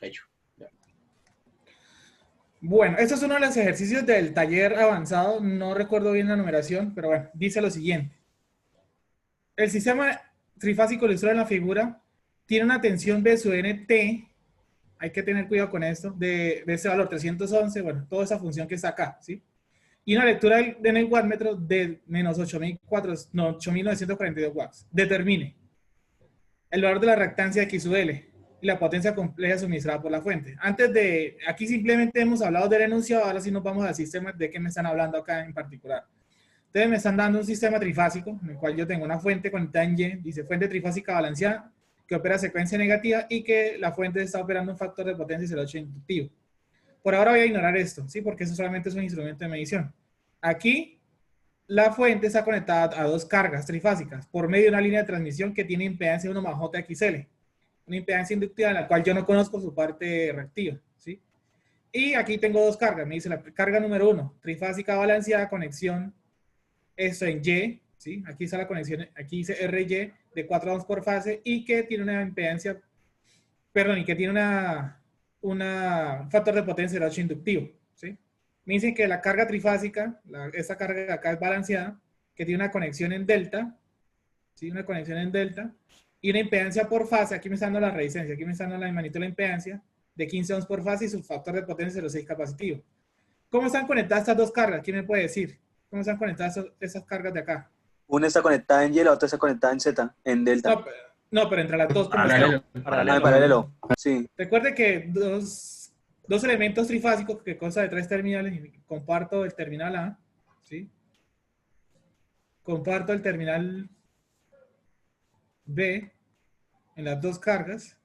Hecho. Ya. Bueno, este es uno de los ejercicios del taller avanzado. No recuerdo bien la numeración, pero bueno, dice lo siguiente. El sistema trifásico ilustrado en la figura tiene una tensión B sub nt, hay que tener cuidado con esto, de ese valor 311, bueno, toda esa función que está acá, ¿sí? Y una lectura en el wattmetro de menos 8.942 watts. Determine el valor de la reactancia X sub L y la potencia compleja suministrada por la fuente. Antes de, aquí simplemente hemos hablado del enunciado, ahora sí nos vamos al sistema de qué me están hablando acá en particular. Ustedes me están dando un sistema trifásico, en el cual yo tengo una fuente conectada en Y, dice fuente trifásica balanceada, que opera secuencia negativa y que la fuente está operando un factor de potencia 0,8 inductivo. Por ahora voy a ignorar esto, ¿sí? Porque eso solamente es un instrumento de medición. Aquí, la fuente está conectada a dos cargas trifásicas por medio de una línea de transmisión que tiene impedancia 1 más JXL. Una impedancia inductiva en la cual yo no conozco su parte reactiva, ¿sí? Y aquí tengo dos cargas. Me dice la carga número 1, trifásica balanceada, conexión, esto en Y, ¿sí? Aquí está la conexión, aquí dice RY de 4 ohms por fase y que tiene una impedancia, perdón, y que tiene un factor de potencia 0,8 inductivo, ¿sí? Me dicen que la carga trifásica, esta carga de acá es balanceada, que tiene una conexión en delta, ¿sí? Una conexión en delta, y una impedancia por fase, aquí me está dando la resistencia, aquí me está dando la magnitud de la impedancia, de 15 ohms por fase y su factor de potencia 0,6 capacitivo. ¿Cómo están conectadas estas dos cargas? ¿Quién me puede decir? ¿Cómo están conectadas esas cargas de acá? Una está conectada en Y, la otra está conectada en Z, en delta. No, pero entre las dos, ¿cómo Paralelo. están? Ah, en paralelo. Sí. Recuerde que dos elementos trifásicos que consta de tres terminales, y comparto el terminal A, ¿sí? Comparto el terminal B en las dos cargas,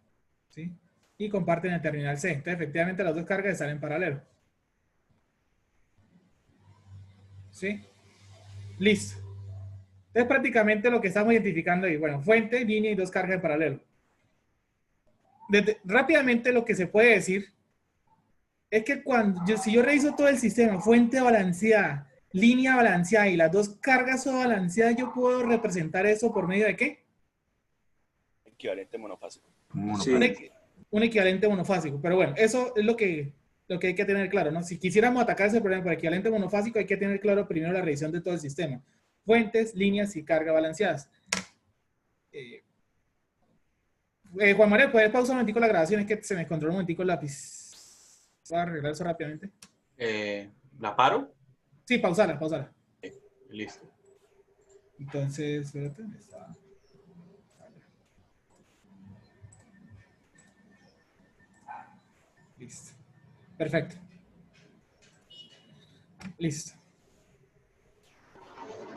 ¿sí? Y comparten el terminal C. Entonces, efectivamente, las dos cargas están en paralelo. ¿Sí? Listo. Entonces, prácticamente lo que estamos identificando ahí, bueno, fuente, línea y dos cargas en paralelo. Rápidamente lo que se puede decir es que si yo reviso todo el sistema, fuente balanceada, línea balanceada y las dos cargas son balanceadas, yo puedo representar eso por medio de ¿qué? Equivalente monofásico. Sí. Un equivalente monofásico. Pero bueno, eso es lo que hay que tener claro, ¿no? Si quisiéramos atacar ese problema por equivalente monofásico, hay que tener claro primero la revisión de todo el sistema. Fuentes, líneas y carga balanceadas. Juan Manuel, ¿puedes pausar un momentico la grabación? Es que se me encontró un momentico el lápiz. Voy a arreglar eso rápidamente. ¿La paro? Sí, pausala. Listo. Entonces, espérate. Listo. Perfecto. Listo.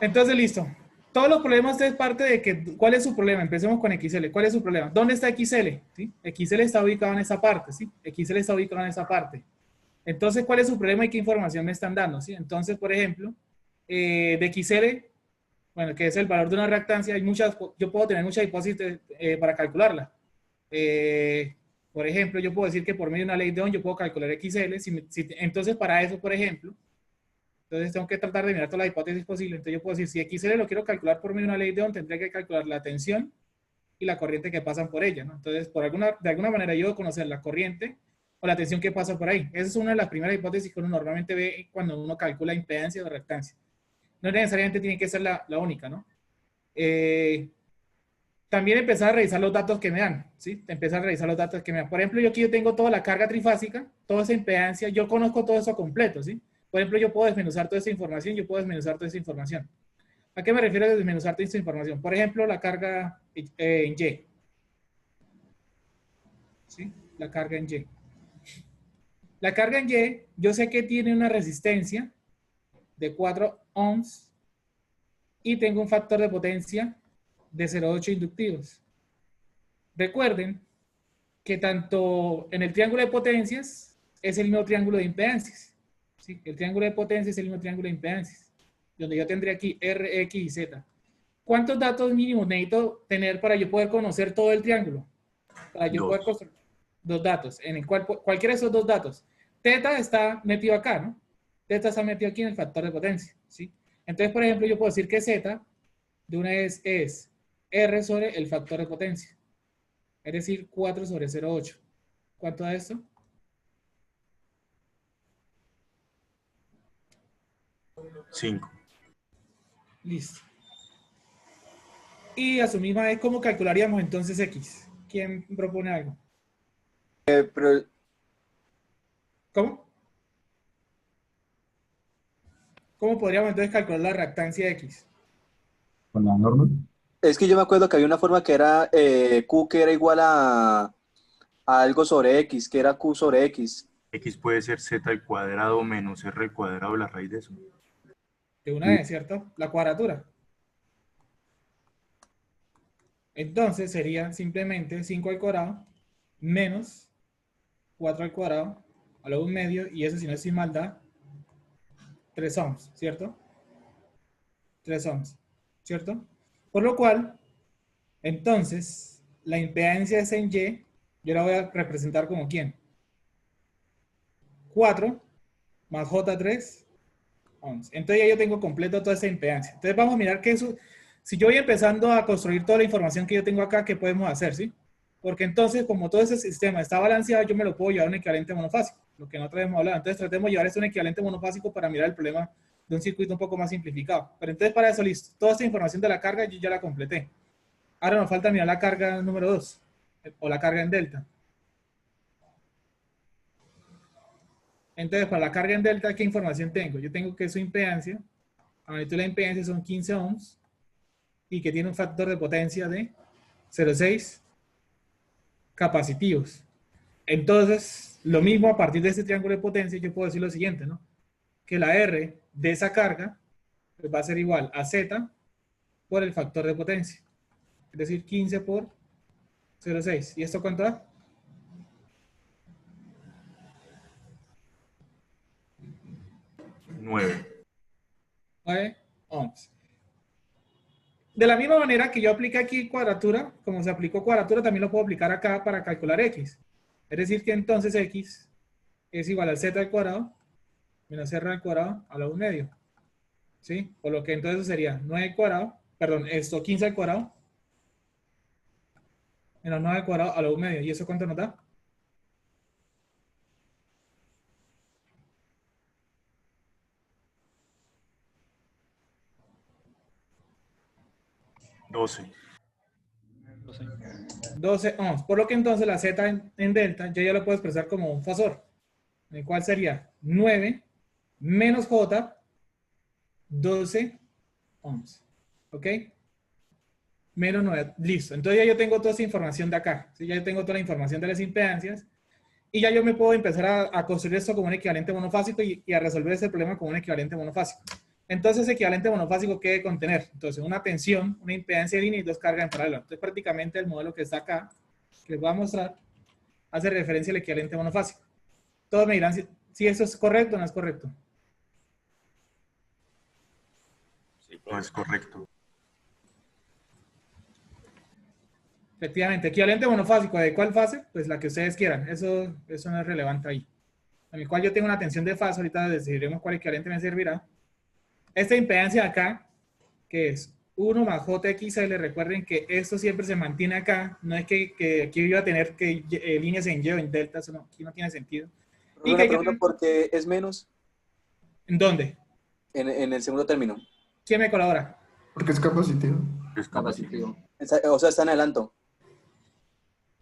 Entonces, listo. Todos los problemas es parte de que, ¿cuál es su problema? Empecemos con XL. ¿Cuál es su problema? ¿Dónde está XL? ¿Sí? XL está ubicado en esa parte, ¿sí? XL está ubicado en esa parte. Entonces, ¿cuál es su problema y qué información me están dando? ¿Sí? Entonces, por ejemplo, de XL, bueno, que es el valor de una reactancia, yo puedo tener muchas hipótesis para calcularla. Por ejemplo, yo puedo decir que por medio de una ley de Ohm yo puedo calcular XL. Entonces, para eso, por ejemplo, entonces tengo que tratar de mirar todas las hipótesis posibles. Entonces yo puedo decir, si XL lo quiero calcular por medio de una ley de Ohm, tendré que calcular la tensión y la corriente que pasan por ella, ¿no? Entonces, de alguna manera yo debo conocer la corriente o la tensión que pasa por ahí. Esa es una de las primeras hipótesis que uno normalmente ve cuando uno calcula impedancia o reactancia. No necesariamente tiene que ser la única, ¿no? También empezar a revisar los datos que me dan, ¿sí? Empezar a revisar los datos que me dan. Por ejemplo, yo aquí yo tengo toda la carga trifásica, toda esa impedancia, yo conozco todo eso completo, ¿sí? Por ejemplo, yo puedo desmenuzar toda esa información, ¿A qué me refiero a desmenuzar toda esa información? Por ejemplo, la carga en Y. ¿Sí? La carga en Y. La carga en Y, yo sé que tiene una resistencia de 4 ohms y tengo un factor de potencia de 0,8 inductivos. Recuerden que tanto en el triángulo de potencias es el mismo triángulo de impedancias. ¿Sí? El triángulo de potencias es el mismo triángulo de impedancias, donde yo tendría aquí R, X y Z. ¿Cuántos datos mínimos necesito tener para yo poder conocer todo el triángulo? Para yo poder construir dos datos, en el cual cualquiera de esos dos datos. Teta está metido acá, ¿no? Teta está metido aquí en el factor de potencia, ¿sí? Entonces, por ejemplo, yo puedo decir que Z de una vez es R sobre el factor de potencia. Es decir, 4 sobre 0,8. ¿Cuánto da esto? Cinco. Listo. Y a su misma vez, ¿cómo calcularíamos entonces X? ¿Quién propone algo? Pero ¿Cómo? ¿Cómo podríamos entonces calcular la reactancia de X? Con la norma. es que yo me acuerdo que había una forma que era Q que era igual a algo sobre X, que era Q sobre X. X puede ser z al cuadrado menos r al cuadrado, la raíz de eso. De una vez, ¿cierto? La cuadratura. Entonces sería simplemente 5 al cuadrado menos 4 al cuadrado a lo 1/2, y eso, si no es sin maldad, 3 ohms, ¿cierto? 3 ohms, ¿cierto? Por lo cual, entonces, la impedancia es en Y, yo la voy a representar como ¿quién? 4 más J3 ohms. Entonces ya yo tengo completo toda esa impedancia. Entonces vamos a mirar que eso, si yo voy empezando a construir toda la información que yo tengo acá, ¿qué podemos hacer, sí? Porque entonces, como todo ese sistema está balanceado, yo me lo puedo llevar a un equivalente monofásico, lo que nosotros hemos hablado. Entonces tratemos de llevar esto a un equivalente monofásico para mirar el problema de un circuito un poco más simplificado. Pero entonces para eso, listo. Toda esta información de la carga yo ya la completé. Ahora nos falta mirar la carga número 2, o la carga en delta. Entonces, para la carga en delta, ¿qué información tengo? Yo tengo que su impedancia, la magnitud de la impedancia son 15 ohms, y que tiene un factor de potencia de 0,6 capacitivos. Entonces, lo mismo a partir de este triángulo de potencia, yo puedo decir lo siguiente, ¿no? Que la R de esa carga pues, va a ser igual a Z por el factor de potencia. Es decir, 15 por 0,6. ¿Y esto cuánto da? 9. 9 ohms. De la misma manera que yo apliqué aquí cuadratura, como se aplicó cuadratura, también lo puedo aplicar acá para calcular X. Es decir, que entonces X es igual al Z al cuadrado menos R al cuadrado a la 1/2. ¿Sí? Por lo que entonces sería 9 al cuadrado, perdón, esto 15 al cuadrado menos 9 al cuadrado a la 1/2. ¿Y eso cuánto nos da? Doce. 12 ohms. Por lo que entonces la Z en delta yo ya lo puedo expresar como un fasor, el cual sería 9 menos J, 12 ohms. ¿Ok? Menos 9. Listo. Entonces ya yo tengo toda esa información de acá. ¿Sí? Ya yo tengo toda la información de las impedancias. Y ya yo me puedo empezar a construir esto como un equivalente monofásico y a resolver ese problema como un equivalente monofásico. Entonces, ese equivalente monofásico, ¿qué debe contener? Entonces, una tensión, una impedancia de línea y dos cargas en paralelo. Entonces, prácticamente el modelo que está acá, que les voy a mostrar, hace referencia al equivalente monofásico. Todos me dirán si eso es correcto o no es correcto. Sí, No es correcto. Efectivamente, equivalente monofásico, ¿de cuál fase? Pues la que ustedes quieran. Eso no es relevante ahí. En el cual yo tengo una tensión de fase, ahorita decidiremos cuál equivalente me servirá. Esta impedancia de acá, que es 1 más JXL, recuerden que esto siempre se mantiene acá, no es que aquí iba a tener que líneas en Y o en delta, eso no, aquí no tiene sentido. Y Una que pregunta, ¿por qué es menos ¿en dónde? en el segundo término? ¿Quién me colabora? Porque es capacitivo. Es capacitivo. O sea, está en adelanto.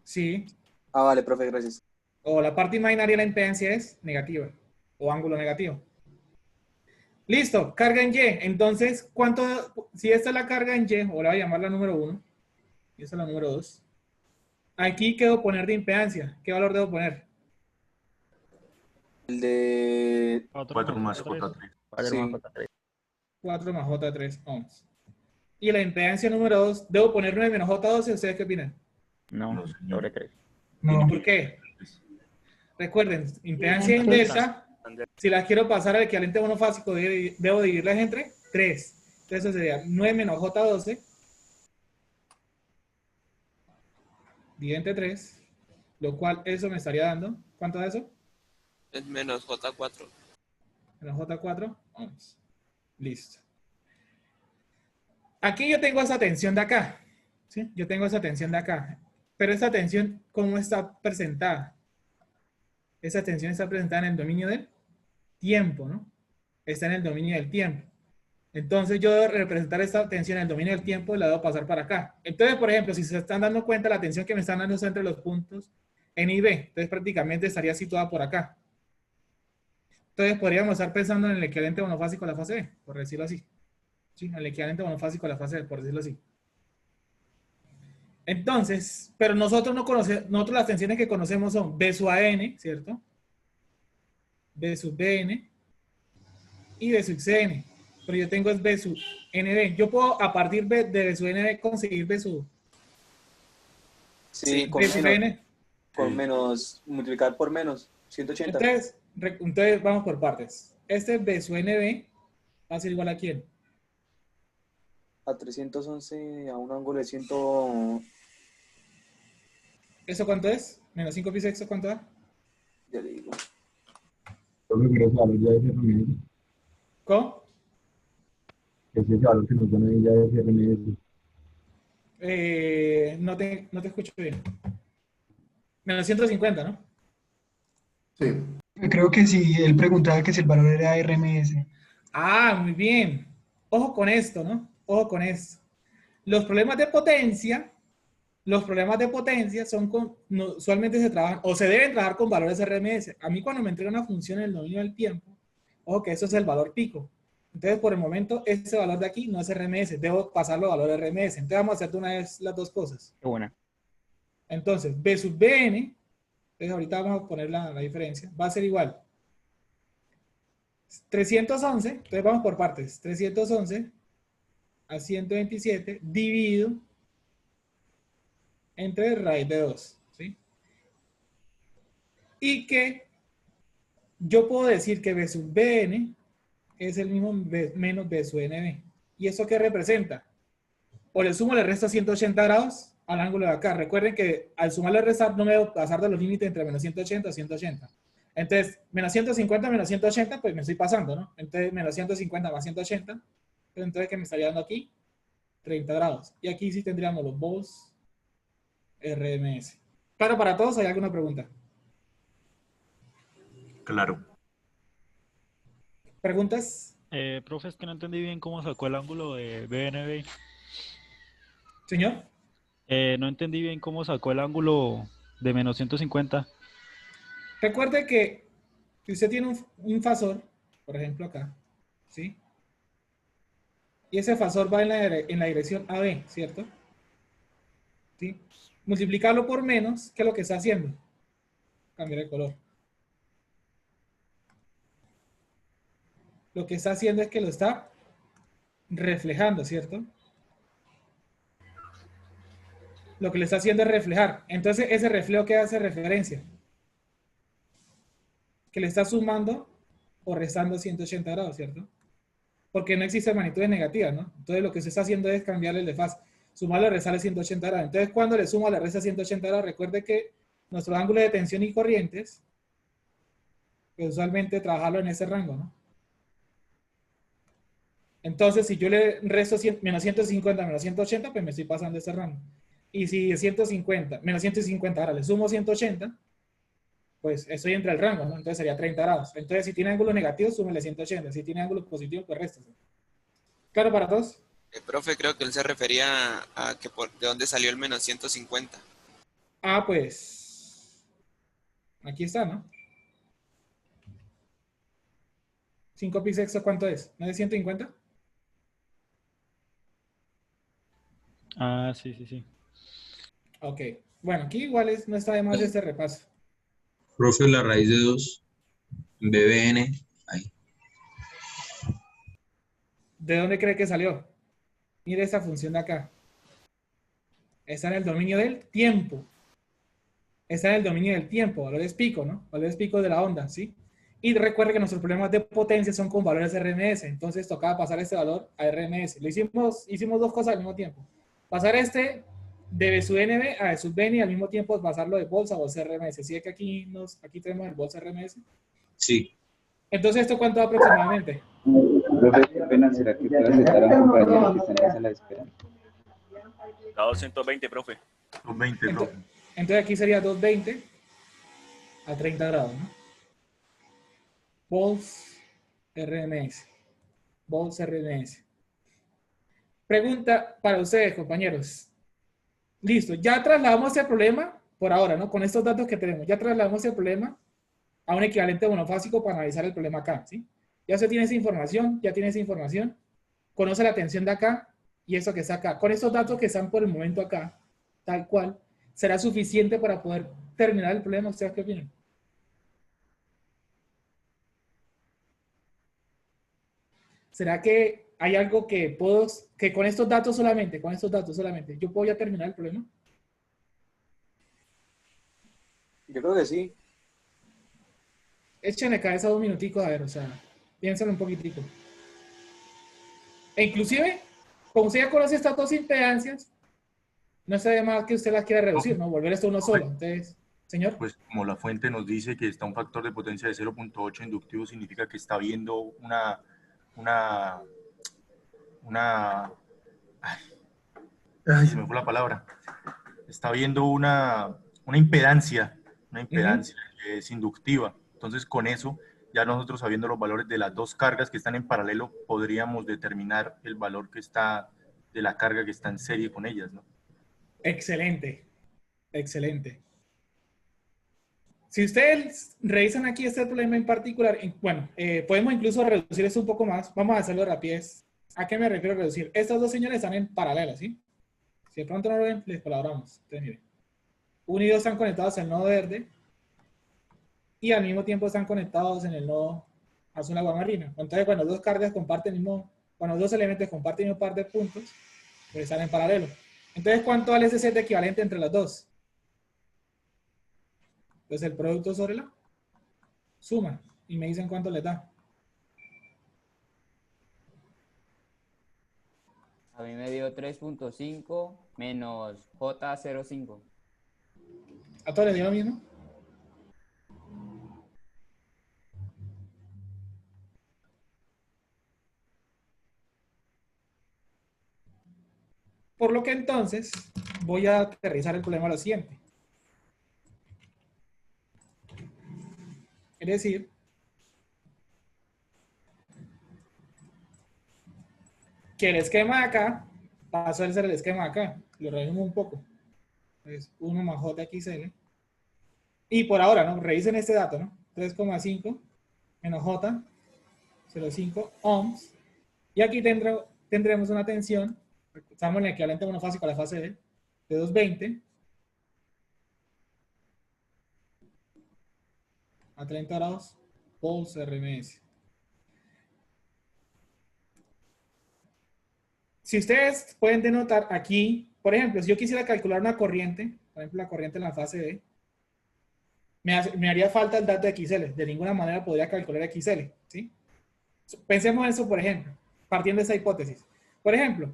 Sí. Ah, vale, profe, gracias. O la parte imaginaria de la impedancia es negativa, o ángulo negativo. Listo, carga en Y. Entonces, ¿cuánto? Si esta es la carga en Y, o la voy a llamar la número 1, y esta es la número 2. Aquí, ¿qué debo poner de impedancia? ¿Qué valor debo poner? El de... 4 más J3. 4 más J3 ohms. Y la impedancia número 2, ¿debo poner 9 menos J12? ¿Ustedes qué opinan? No, señor. 3. ¿Y por qué? Recuerden, impedancia en delta, si las quiero pasar al equivalente monofásico, debo dividirlas entre 3. Entonces eso sería 9 menos J12 dividido entre 3, lo cual eso me estaría dando, ¿cuánto da eso? Es menos J4. Menos J4 ohms. Listo. Aquí yo tengo esa tensión de acá, ¿sí? Yo tengo esa tensión de acá, pero esta tensión, ¿cómo está presentada? Esa tensión está presentada en el dominio del tiempo, ¿no? Está en el dominio del tiempo. Entonces yo debo representar esta tensión en el dominio del tiempo y la debo pasar para acá. Entonces, por ejemplo, si se están dando cuenta, la tensión que me están dando está entre los puntos N y B. Entonces prácticamente estaría situada por acá. Entonces podríamos estar pensando en el equivalente monofásico a la fase B, por decirlo así. ¿Sí? El equivalente monofásico a la fase B, por decirlo así. Entonces, pero nosotros no conocemos, nosotros las tensiones que conocemos son B sub AN, ¿cierto? B sub BN y B sub CN. Pero yo tengo es B sub NB. Yo puedo a partir de B sub NB conseguir B sub, Sí, con B sub menos, BN. con menos, multiplicar por menos, 180. Entonces vamos por partes. Este B sub NB va a ser igual a ¿quién? A 311, a un ángulo de 100. ¿Eso cuánto es? Menos 5 pi sexto, ¿cuánto da? Ya le digo. Solo que ese valor ya es RMS. ¿Cómo? Ese valor que nos dan ahí ya es RMS. No te escucho bien. Menos 150, ¿no? Sí. Creo que sí, él preguntaba que si el valor era RMS. Ah, muy bien. Ojo con esto, ¿no? Ojo con esto. Los problemas de potencia son usualmente se trabajan o se deben trabajar con valores RMS. A mí cuando me entrega una función en el dominio del tiempo, ojo que eso es el valor pico. Entonces, por el momento, ese valor de aquí no es RMS. Debo pasarlo a valor RMS. Entonces, vamos a hacer de una vez las dos cosas. Qué buena. Entonces, B sub BN, entonces ahorita vamos a poner la diferencia, va a ser igual. 311, entonces vamos por partes. 311 a 127 dividido entre raíz de 2. ¿Sí? Y que yo puedo decir que B sub BN es el mismo menos B sub NB. ¿Y eso qué representa? O le sumo o le resto 180 grados al ángulo de acá. Recuerden que al sumarle o restar no me debo pasar de los límites entre menos 180 y 180. Entonces, menos 150 menos 180, pues me estoy pasando, ¿no? Entonces, menos 150 más 180. Entonces, ¿qué me estaría dando aquí? 30 grados. Y aquí sí tendríamos los volts RMS. ¿Claro para todos? ¿Hay alguna pregunta? Claro. ¿Preguntas? Profe, es que no entendí bien cómo sacó el ángulo de BNB. ¿Señor? No entendí bien cómo sacó el ángulo de menos 150. Recuerde que si usted tiene un fasor, por ejemplo acá, ¿sí? Y ese fasor va en la dirección AB, ¿cierto? ¿Sí? Multiplicarlo por menos, ¿qué es lo que está haciendo? Cambiar el color. Lo que está haciendo es que lo está reflejando, ¿cierto? Lo que le está haciendo es reflejar. Entonces, ese reflejo, ¿qué hace referencia? Que le está sumando o restando 180 grados, ¿cierto? Porque no existe magnitudes negativas, ¿no? Entonces, lo que se está haciendo es cambiarle el desfase. Sumarle o restarle 180 grados. Entonces, cuando le sumo o le resta 180 grados, recuerde que nuestros ángulos de tensión y corrientes, pues usualmente trabajarlo en ese rango, ¿no? Entonces, si yo le resto menos 150 menos 180, pues me estoy pasando ese rango. Y si de 150, menos 150, ahora le sumo 180, pues estoy entre el rango, ¿no? Entonces sería 30 grados. Entonces, si tiene ángulos negativos, súmele 180. Si tiene ángulos positivos, pues réstase. ¿Claro para todos? Profe, creo que él se refería a que de dónde salió el menos 150. Ah, pues aquí está, ¿no? 5 pi sexto, ¿cuánto es? ¿No es 150? Ah, sí, sí, sí. Ok. Bueno, aquí igual no está de más este repaso. Profe, la raíz de 2, BBN, ahí. ¿De dónde cree que salió? Mire esta función de acá. Está en el dominio del tiempo. Está en el dominio del tiempo, valores pico, ¿no? Valores pico de la onda, ¿sí? Y recuerde que nuestros problemas de potencia son con valores RMS, entonces tocaba pasar este valor a RMS. Lo hicimos dos cosas al mismo tiempo. Pasar este de B sub NB a B sub BN y al mismo tiempo pasarlo de bolsa a bolsa RMS. ¿Sí es que aquí tenemos el bolsa RMS? Sí. Entonces, ¿esto cuánto da aproximadamente? Profe, qué pena, ¿será que puede aceptar a un compañero que está en la sala de espera? Da 220, profe. 220, profe. Entonces aquí sería 220 a 30 grados, ¿no? Volts RMS. Volts RMS. Pregunta para ustedes, compañeros. Listo, ya trasladamos el problema, por ahora, ¿no? Con estos datos que tenemos, ya trasladamos el problema a un equivalente monofásico para analizar el problema acá, ¿sí? Ya se tiene esa información, ya tiene esa información, conoce la tensión de acá y eso que está acá. Con estos datos que están por el momento acá, tal cual, ¿será suficiente para poder terminar el problema? ¿Ustedes qué opinan? ¿Será que hay algo que puedo, que con estos datos solamente, yo puedo ya terminar el problema? Yo creo que sí. Échenle cabeza 2 minuticos, a ver, o sea, piénsenlo un poquitico. E inclusive, como usted ya conoce estas dos impedancias, no se ve más que usted las quiera reducir, ¿no? Volver esto uno solo. Entonces, señor. Pues como la fuente nos dice que está un factor de potencia de 0.8 inductivo, significa que está viendo ay, se me fue la palabra. Está viendo una impedancia que es inductiva. Entonces, con eso, ya nosotros sabiendo los valores de las dos cargas que están en paralelo, podríamos determinar el valor que está de la carga que está en serie con ellas, ¿no? Excelente, excelente. Si ustedes revisan aquí este problema en particular, bueno, podemos incluso reducir esto un poco más. Vamos a hacerlo rapidez. ¿A qué me refiero a reducir? Estas dos señales están en paralelo, ¿sí? Si de pronto no lo ven, les colaboramos. Entonces, miren. 1 y 2 están conectados al nodo verde y al mismo tiempo están conectados en el nodo azul agua marina. Entonces, cuando dos cargas comparten el mismo, cuando dos elementos comparten el mismo par de puntos, pues están en paralelo. Entonces, ¿cuánto vale ese set equivalente entre los dos? Pues el producto sobre la suma. Y me dicen cuánto les da. A mí me dio 3.5 menos J05. ¿A todos les dio lo mismo? Por lo que entonces voy a aterrizar el problema a lo siguiente. Es decir, que el esquema de acá pasó a ser el esquema de acá. Lo resumo un poco. Es 1 más JXL. Y por ahora, ¿no? Revisen este dato, ¿no? 3,5 menos J, 0,5 ohms. Y aquí tendremos una tensión, estamos en el equivalente monofásico a la fase D, de 220 a 30 grados volts RMS. Si ustedes pueden denotar aquí, por ejemplo, si yo quisiera calcular una corriente, por ejemplo la corriente en la fase D, me haría falta el dato de XL. De ninguna manera podría calcular XL, ¿sí? Pensemos eso, por ejemplo, partiendo de esa hipótesis. Por ejemplo,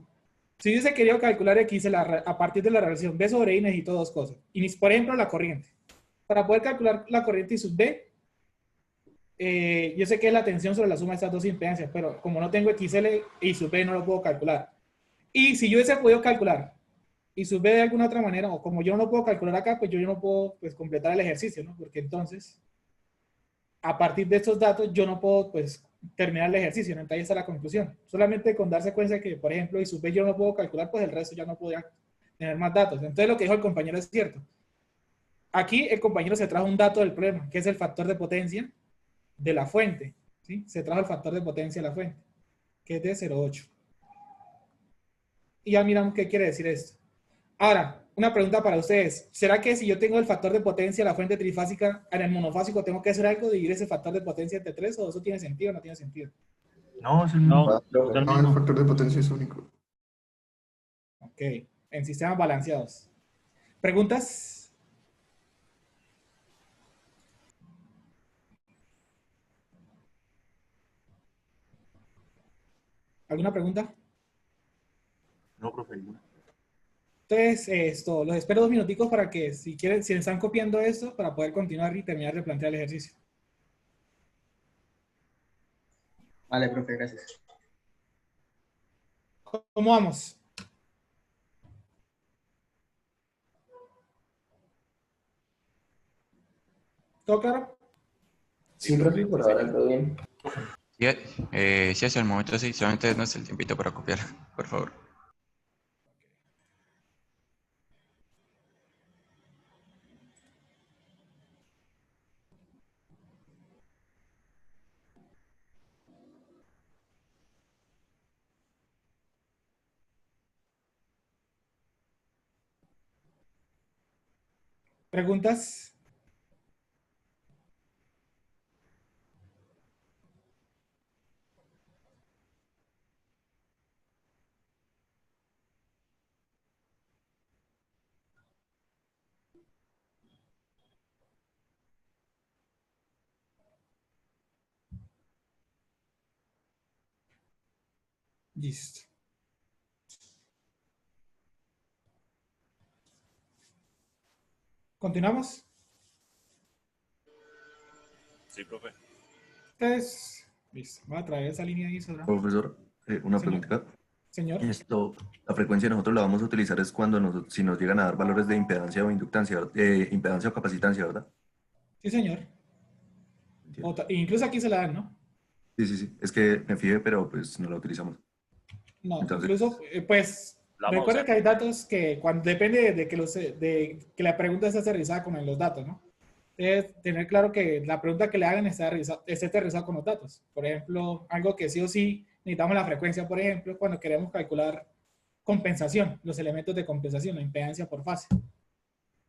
si yo hubiese querido calcular XL a partir de la relación B sobre I, necesito dos cosas. Y, por ejemplo, la corriente. Para poder calcular la corriente I sub B, yo sé que es la tensión sobre la suma de estas dos impedancias, pero como no tengo XL, I sub B no lo puedo calcular. Y si yo hubiese podido calcular I sub B de alguna otra manera, o como yo no lo puedo calcular acá, pues yo no puedo pues, completar el ejercicio, ¿no? Porque entonces, a partir de estos datos, yo no puedo pues, terminar el ejercicio, ¿no? Entonces ahí está la conclusión. Solamente con darse cuenta que, por ejemplo, I sub B yo no puedo calcular, pues el resto ya no podía tener más datos. Entonces lo que dijo el compañero es cierto. Aquí el compañero se trajo un dato del problema, que es el factor de potencia de la fuente, ¿sí? Se trajo el factor de potencia de la fuente, que es de 0,8. Y ya miramos qué quiere decir esto. Ahora, una pregunta para ustedes. ¿Será que si yo tengo el factor de potencia de la fuente trifásica en el monofásico, tengo que hacer algo, dividir ese factor de potencia entre 3, o eso tiene sentido o no tiene sentido? No, es el mismo. No, el factor de potencia es único. Ok, en sistemas balanceados. ¿Preguntas? ¿Alguna pregunta? No, profe. Entonces, esto, los espero 2 minuticos para que, si quieren, si están copiando esto, para poder continuar y terminar de plantear el ejercicio. Vale, profe, gracias. ¿Cómo vamos? ¿Todo claro? Sí, profe, por ahora todo bien. Sí, sí, hasta el momento sí, solamente denos el tiempito para copiar, por favor. ¿Preguntas? Listo. ¿Continuamos? Sí, profe. Entonces, listo. Voy a traer esa línea ahí sobre. Profesor, una Señor. preguntita. Señor. La frecuencia nosotros la vamos a utilizar es cuando si nos llegan a dar valores de impedancia o inductancia, impedancia o capacitancia, ¿verdad? Sí, señor. Incluso aquí se la dan, ¿no? Sí, sí, sí. Es que me fijé, pero pues no la utilizamos. No, Entonces, incluso, pues, La vamos a recuerda usar. que hay datos que depende de que la pregunta esté aterrizada con los datos, ¿no? Debes tener claro que la pregunta que le hagan esté aterrizada con los datos. Por ejemplo, algo que sí o sí necesitamos la frecuencia, por ejemplo, cuando queremos calcular compensación, los elementos de compensación, la impedancia por fase.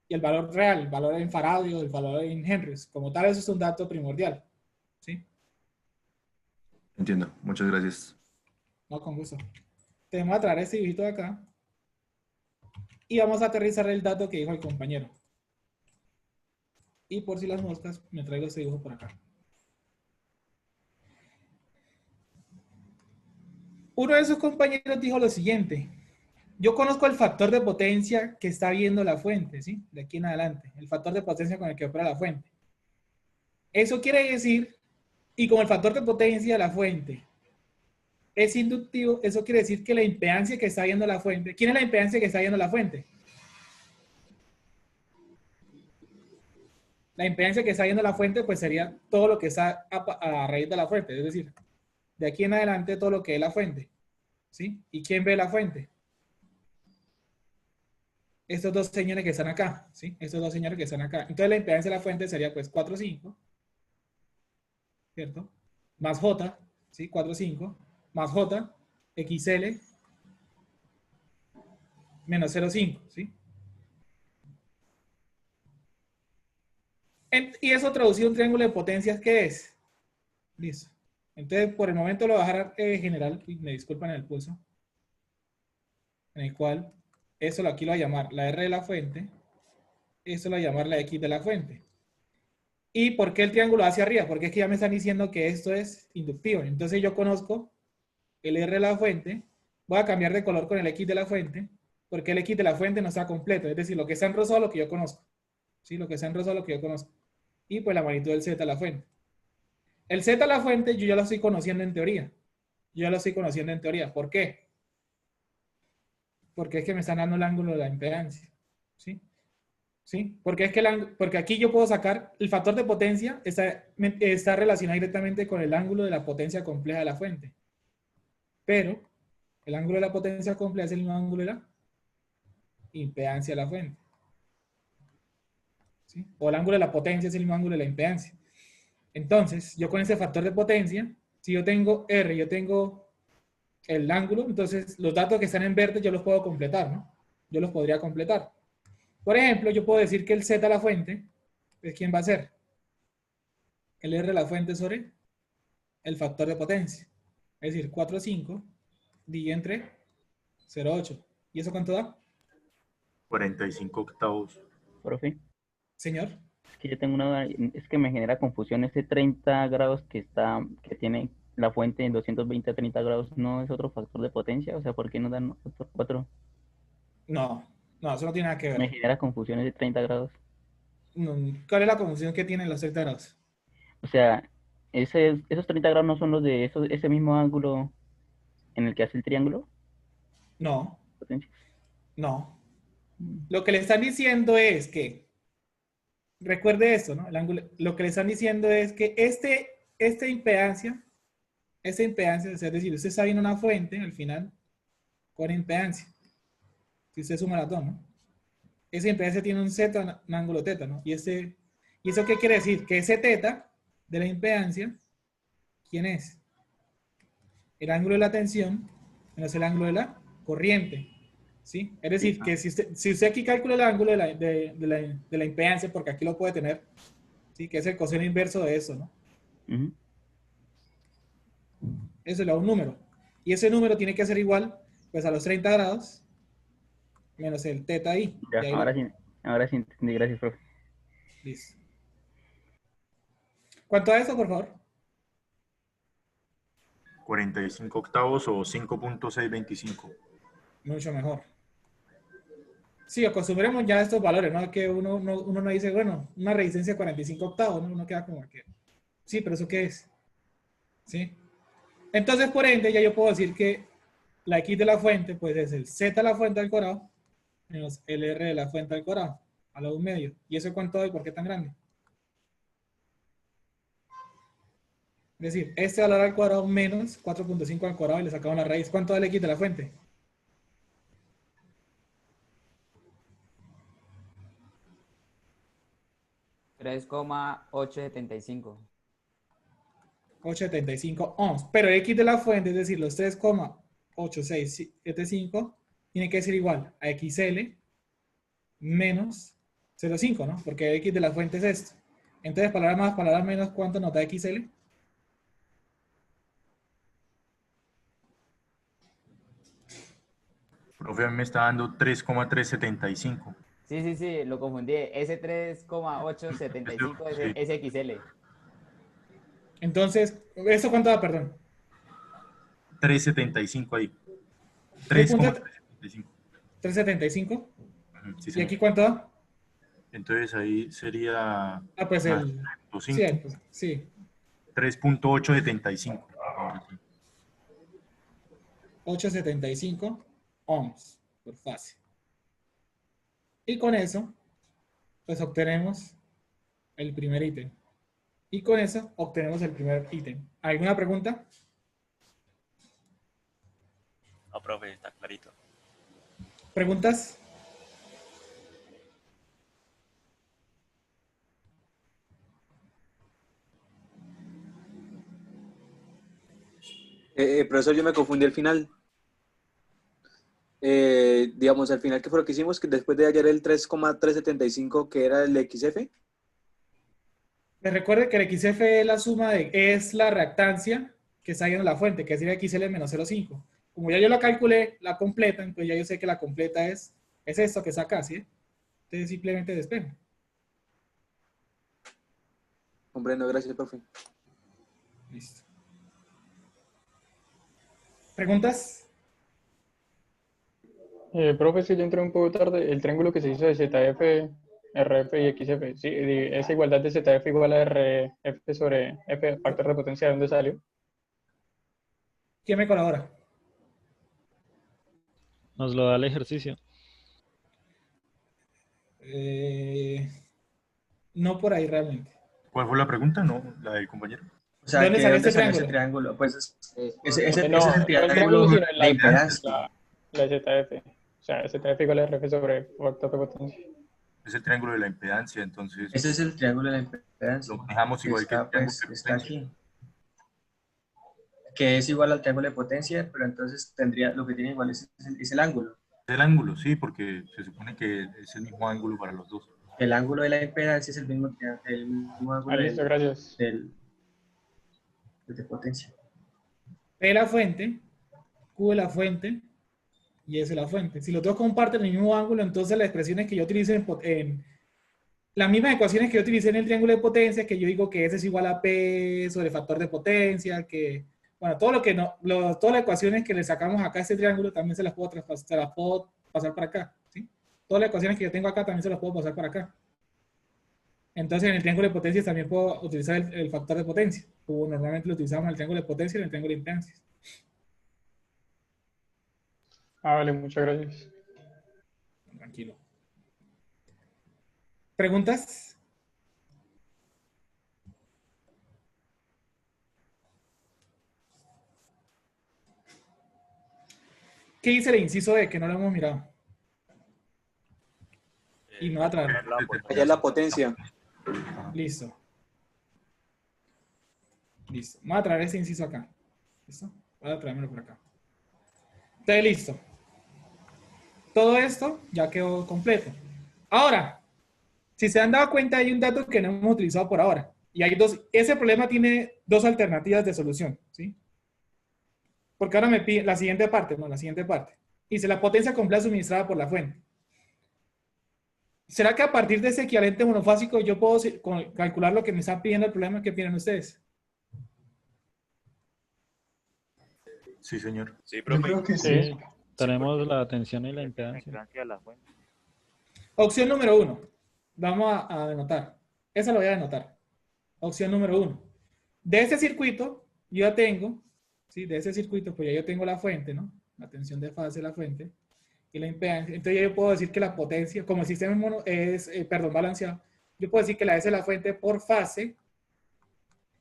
Y el valor real, el valor en faradio, el valor en henries, como tal, eso es un dato primordial. ¿Sí? entiendo. Muchas gracias. No, con gusto. Tenemos a traer este dibujito de acá y vamos a aterrizar el dato que dijo el compañero. Y por si las moscas, me traigo este dibujo por acá. Uno de sus compañeros dijo lo siguiente: yo conozco el factor de potencia que está viendo la fuente, ¿sí? De aquí en adelante, el factor de potencia con el que opera la fuente. Eso quiere decir, y como el factor de potencia de la fuente es inductivo, eso quiere decir que la impedancia que está viendo la fuente, ¿quién es la impedancia que está viendo la fuente? La impedancia que está viendo la fuente, pues sería todo lo que está a raíz de la fuente, es decir, de aquí en adelante todo lo que es la fuente, ¿sí? ¿Y quién ve la fuente? Estos dos señores que están acá, ¿sí? Estos dos señores que están acá. Entonces la impedancia de la fuente sería pues 4,5, ¿cierto? Más J, ¿sí? 4,5, más J, XL, menos 0,5, ¿sí? Y eso traducido a un triángulo de potencias, ¿qué es? Listo. Entonces, por el momento lo voy a dejar general, y me disculpan el pulso, en el cual eso aquí lo voy a llamar la R de la fuente, eso lo voy a llamar la X de la fuente. ¿Y por qué el triángulo hacia arriba? Porque es que ya me están diciendo que esto es inductivo. Entonces yo conozco el R de la fuente, voy a cambiar de color con el X de la fuente, porque el X de la fuente no está completo, es decir, lo que está en rosa es lo que yo conozco. ¿Sí? Lo que está en rosa es lo que yo conozco. Y pues la magnitud del Z de la fuente. El Z de la fuente yo ya lo estoy conociendo en teoría. Yo ya lo estoy conociendo en teoría. ¿Por qué? Porque es que me están dando el ángulo de la impedancia. ¿Sí? ¿Sí? Porque es que porque aquí yo puedo sacar el factor de potencia, está relacionado directamente con el ángulo de la potencia compleja de la fuente. Pero el ángulo de la potencia compleja es el mismo ángulo de la impedancia de la fuente. ¿Sí? O el ángulo de la potencia es el mismo ángulo de la impedancia. Entonces, yo con ese factor de potencia, si yo tengo R, yo tengo el ángulo, entonces los datos que están en verde yo los puedo completar, ¿no? Yo los podría completar. Por ejemplo, yo puedo decir que el Z de la fuente, pues, ¿quién va a ser? El R de la fuente sobre el factor de potencia. Es decir, 4,5 dividido entre 0,8. ¿Y eso cuánto da? 45 octavos. Profe, Señor. es que yo tengo una duda, es que me genera confusión este 30 grados que tiene la fuente en 220 a 30 grados, ¿no es otro factor de potencia? O sea, ¿por qué no dan otros 4? No, eso no tiene nada que ver. Me genera confusión ese 30 grados. ¿Cuál es la confusión que tienen los 30 grados? O sea, esos 30 grados no son los de ese mismo ángulo en el que hace el triángulo. No. ¿Potencia? No. Lo que le están diciendo es que recuerde esto, ¿no? El ángulo, lo que le están diciendo es que esta impedancia, es decir, usted está viendo una fuente al final con impedancia. Si usted suma las dos, ¿no? Esa impedancia tiene un zeta, un ángulo teta, ¿no? ¿Y eso qué quiere decir? Que ese teta de la impedancia, ¿quién es? El ángulo de la tensión menos el ángulo de la corriente, ¿sí? Es decir, que si usted aquí calcula el ángulo de la impedancia, porque aquí lo puede tener, ¿sí? Que es el coseno inverso de eso, ¿no? Eso le da un número. Y ese número tiene que ser igual, pues, a los 30 grados menos el teta i. Ya, ahora sí entendí, gracias, profe. Listo. ¿Cuánto a eso, por favor? 45 octavos o 5.625. Mucho mejor. Sí, acostumbremos ya a estos valores, ¿no? Que uno no dice, bueno, una resistencia de 45 octavos, ¿no? Uno queda como que, sí, pero ¿eso qué es? ¿Sí? Entonces, por ende, ya yo puedo decir que la X de la fuente, pues es el Z de la fuente al cuadrado menos el R de la fuente al cuadrado, a la 1/2. ¿Y eso cuánto doy? ¿Por qué tan grande? Es decir, este valor al cuadrado menos 4.5 al cuadrado y le sacamos la raíz. ¿Cuánto da el X de la fuente? $3,875. 875 ohms. Pero el X de la fuente, es decir, los 3,8675, tiene que ser igual a XL menos 0,5, ¿no? Porque el X de la fuente es esto. Entonces, palabras más, palabras menos, ¿cuánto nos da XL? Profe, a mí me está dando 3,375. Sí, lo confundí. Ese 3,875 es XL. Entonces, ¿eso cuánto da, perdón? 375 ahí. 3,375. 375. Sí, ¿Y señor. aquí cuánto da? Entonces ahí sería... Pues el... 5. Sí. 3.875. 875 ohms por fase. Y con eso, pues obtenemos el primer ítem. Y con eso obtenemos el primer ítem. ¿Alguna pregunta? No, profe, está clarito. ¿Preguntas? Profesor, yo me confundí al final. Digamos, al final, ¿qué fue lo que hicimos? Que después de hallar el 3,375, que era el XF. Les recuerde que el XF es la suma es la reactancia que está ahí en la fuente, que sería XL menos 0,5. Como ya yo la calculé, la completa, pues ya yo sé que la completa es esto que está acá, ¿sí? Entonces simplemente despejo. Comprendo, gracias, profe. Listo. ¿Preguntas? Profe, si yo entré un poco tarde, el triángulo que se hizo de ZF, RF y XF, sí, esa igualdad de ZF igual a RF sobre F factor de potencia, ¿de dónde salió? ¿Quién me colabora? Nos lo da el ejercicio. No por ahí realmente. ¿Cuál fue la pregunta? No, la del compañero. O sea, ¿De dónde salió este ese triángulo? Pues ese es No, el el triángulo triángulo sino de impedancia. la ZF. O sea, ZF igual a RF sobre factor de potencia. Es el triángulo de la impedancia, entonces... Ese es el triángulo de la impedancia. Lo manejamos igual que el triángulo de está aquí. Que es igual al triángulo de potencia, pero entonces tendría, lo que tiene igual es el ángulo. El ángulo, sí, porque se supone que es el mismo ángulo para los dos. El ángulo de la impedancia es el mismo ángulo listo, gracias. de potencia. P de la fuente, Q de la fuente y S de la fuente. Si los dos comparten el mismo ángulo, entonces las expresiones que yo utilicé en las mismas ecuaciones que yo utilicé en el triángulo de potencia, que yo digo que S es igual a P sobre factor de potencia, que, bueno, todo lo que no, todas las ecuaciones que le sacamos acá a este triángulo también se las puedo pasar para acá, ¿sí? Todas las ecuaciones que yo tengo acá también se las puedo pasar para acá. Entonces, en el triángulo de potencias también puedo utilizar el factor de potencia, como normalmente lo utilizamos en el triángulo de potencia y en el triángulo de impedancias. Vale, muchas gracias. Tranquilo. ¿Preguntas? ¿Qué dice el inciso D que no lo hemos mirado? Y me va a traer. Allá es la potencia. Listo. Listo. Voy a traer ese inciso acá. ¿Listo? Voy a traérmelo por acá. Entonces, listo. Todo esto ya quedó completo. Ahora, si se han dado cuenta, hay un dato que no hemos utilizado por ahora. Y hay dos. Ese problema tiene dos alternativas de solución, ¿sí? Porque ahora me pide la siguiente parte, no, la siguiente parte. Dice la potencia completa suministrada por la fuente. ¿Será que a partir de ese equivalente monofásico yo puedo calcular lo que me está pidiendo el problema? ¿Qué opinan ustedes? Sí, señor. Sí, Yo profe. creo que Sí, sí. tenemos la tensión y la impedancia. Opción número 1. Vamos a anotar. Esa lo voy a anotar. Opción número 1. De ese circuito, yo ya tengo, ¿sí? De ese circuito, pues ya yo tengo la fuente, ¿no? La tensión de fase de la fuente y la impedancia. Entonces ya yo puedo decir que la potencia, como el sistema es, balanceado, yo puedo decir que la S de la fuente por fase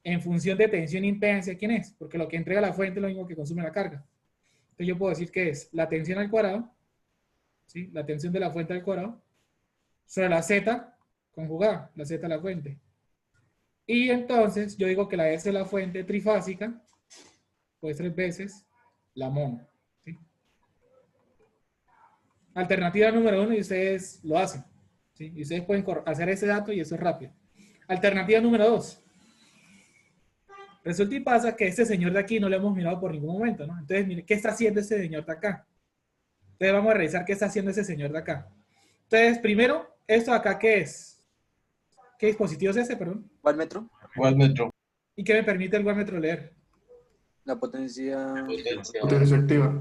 en función de tensión e impedancia, ¿quién es? Porque lo que entrega la fuente es lo mismo que consume la carga. Entonces yo puedo decir que es la tensión al cuadrado, ¿sí? La tensión de la fuente al cuadrado, sobre la Z conjugada, la Z de la fuente. Y entonces yo digo que la S de la fuente trifásica, pues 3 veces la mono. ¿Sí? Alternativa número 1 y ustedes lo hacen. ¿Sí? Y ustedes pueden hacer ese dato y eso es rápido. Alternativa número 2. Resulta y pasa que este señor de aquí no lo hemos mirado por ningún momento, ¿no? Entonces, mire, ¿qué está haciendo ese señor de acá? Entonces vamos a revisar qué está haciendo ese señor de acá. Entonces, primero, ¿esto de acá qué es? ¿Qué dispositivo es ese, perdón? ¿Wattmetro? Wattmetro. ¿Y qué me permite el wattmetro leer? La potencia... Potencia activa.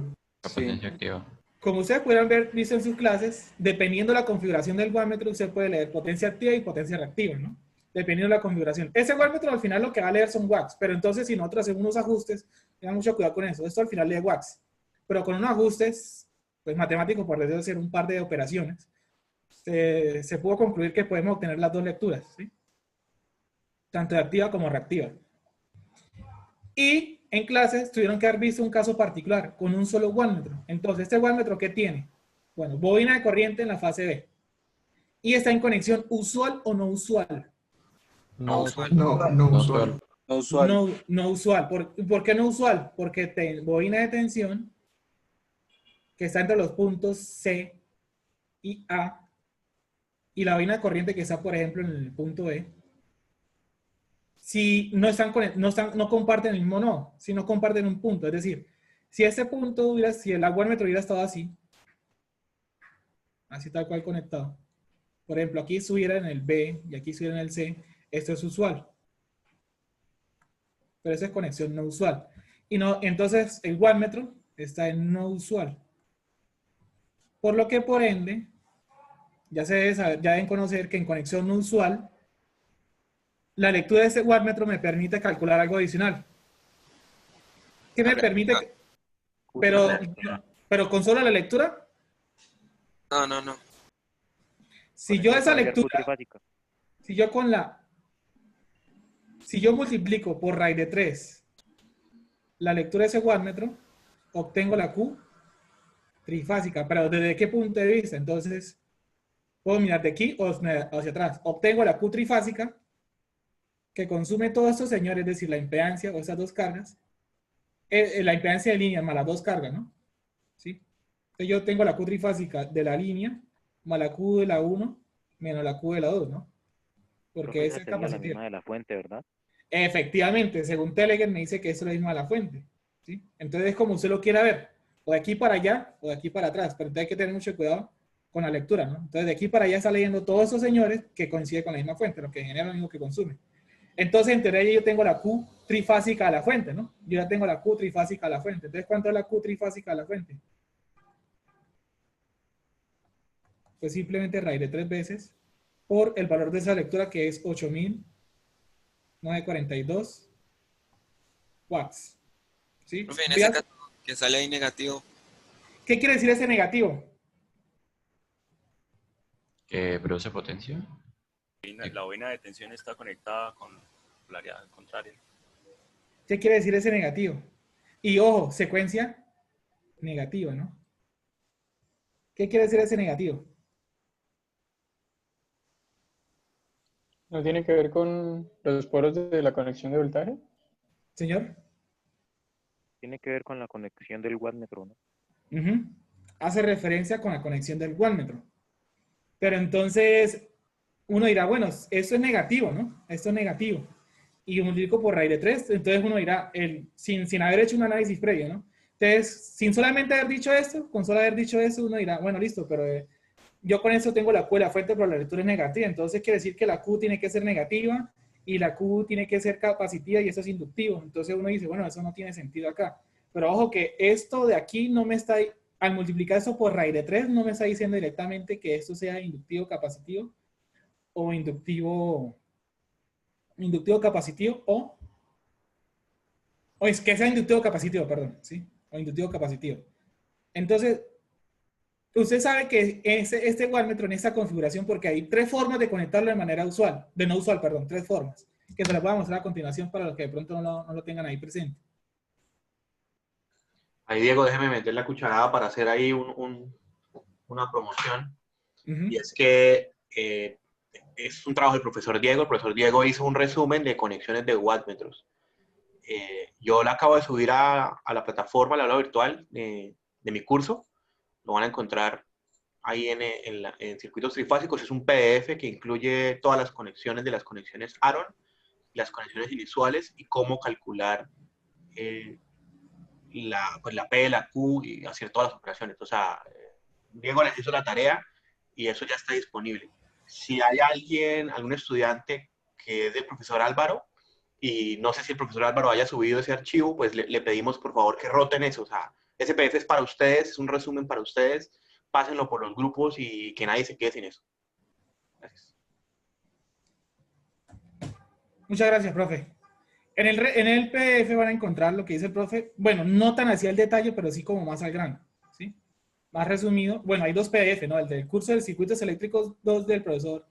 La Sí. potencia activa. Como ustedes pudieran ver, visto en sus clases, dependiendo de la configuración del wattmetro, usted puede leer potencia activa y potencia reactiva, ¿no? Dependiendo de la configuración. Ese wattmetro al final lo que va a leer son watts, pero entonces si nosotros hacemos unos ajustes, tengan mucho cuidado con eso. Esto al final lee watts, pero con unos ajustes, pues matemáticos, por decirlo, hacer un par de operaciones, se pudo concluir que podemos obtener las dos lecturas, ¿sí? Tanto de activa como reactiva. Y en clases tuvieron que haber visto un caso particular con un solo wattmetro. Entonces, ¿este wattmetro qué tiene? Bueno, bobina de corriente en la fase B. ¿Y está en conexión usual o no usual? No usual. No usual. No usual. No usual. ¿Por qué no usual? Porque bobina de tensión que está entre los puntos C y A y la bobina de corriente que está, por ejemplo, en el punto E, si no comparten el mismo nodo, si no comparten un punto. Es decir, si este punto si el wattmetro hubiera estado así tal cual conectado, por ejemplo, aquí estuviera en el B y aquí estuviera en el C, esto es usual. Pero esa es conexión no usual. Y no, entonces el wattmetro está en no usual. Por lo que, por ende, ya deben conocer que en conexión no usual, la lectura de ese wattmetro me permite calcular algo adicional. ¿Qué me permite? Pero con solo la lectura. No. Si yo esa lectura, si yo multiplico por raíz de 3 la lectura de ese wattmetro, obtengo la Q trifásica. Pero ¿desde qué punto de vista? Entonces, puedo mirar de aquí o hacia atrás. Obtengo la Q trifásica que consume todos estos señores, es decir, la impedancia o esas dos cargas, la impedancia de línea más las dos cargas, ¿no? ¿Sí? Entonces yo tengo la Q trifásica de la línea más la Q de la 1 menos la Q de la 2, ¿no? Porque esa es capacitiva. la misma de la fuente, ¿verdad? Efectivamente, según Telegram me dice que eso es la misma de la fuente, ¿sí? Entonces es como usted lo quiera ver, o de aquí para allá o de aquí para atrás, pero entonces hay que tener mucho cuidado con la lectura, ¿no? Entonces de aquí para allá está leyendo todos esos señores que coinciden con la misma fuente, lo que genera lo mismo que consume. Entonces, en teoría, yo tengo la Q trifásica a la fuente, ¿no? Yo ya tengo la Q trifásica a la fuente. Entonces, ¿cuánto es la Q trifásica a la fuente? Pues simplemente raíz de 3 veces por el valor de esa lectura, que es 8.942 watts. ¿Sí? Profe, en ese caso que sale ahí negativo. ¿Qué quiere decir ese negativo? ¿Que produce potencia? La bobina de tensión está conectada con la área contraria. ¿Qué quiere decir ese negativo? Y ojo, secuencia negativa, ¿no? ¿Qué quiere decir ese negativo? ¿No tiene que ver con los poros de la conexión de voltaje? Señor. Tiene que ver con la conexión del wattmetro, ¿no? Ujú. Hace referencia con la conexión del wattmetro. Pero entonces uno dirá, bueno, esto es negativo, ¿no? Esto es negativo. Y multiplico por raíz de 3, entonces uno dirá, sin haber hecho un análisis previo, ¿no? Entonces, sin solamente haber dicho esto, con solo haber dicho eso, uno dirá, bueno, listo, pero yo con eso tengo la fuente, pero la lectura es negativa, entonces quiere decir que la Q tiene que ser negativa y la Q tiene que ser capacitiva y eso es inductivo. Entonces uno dice, bueno, eso no tiene sentido acá. Pero ojo que esto de aquí no me está, al multiplicar eso por raíz de 3, no me está diciendo directamente que esto sea inductivo capacitivo o inductivo capacitivo o es que sea inductivo capacitivo, perdón, ¿sí? O inductivo capacitivo. Entonces, usted sabe que este wattmetro en esta configuración, porque hay 3 formas de conectarlo de manera usual, perdón, 3 formas, que se las voy a mostrar a continuación para los que de pronto no lo tengan ahí presente. Ahí, Diego, déjeme meter la cucharada para hacer ahí una promoción. Y es que es un trabajo del profesor Diego. El profesor Diego hizo un resumen de conexiones de wattmetros. Yo la acabo de subir a la plataforma, la aula virtual de mi curso. Lo van a encontrar ahí en circuitos trifásicos. Es un PDF que incluye todas las conexiones de las conexiones Aaron, las conexiones inusuales y cómo calcular la P, la Q y hacer todas las operaciones. O sea, Diego les hizo la tarea y eso ya está disponible. Si hay algún estudiante que es del profesor Álvaro, y no sé si el profesor Álvaro haya subido ese archivo, pues le pedimos por favor que roten eso. O sea, ese PDF es para ustedes, es un resumen para ustedes, pásenlo por los grupos y que nadie se quede sin eso. Gracias. Muchas gracias, profe. En el PDF van a encontrar lo que dice el profe, bueno, no tan así al detalle, pero sí como más al grano, ¿sí? Más resumido. Bueno, hay 2 PDF, ¿no? El del curso de circuitos eléctricos 2 del profesor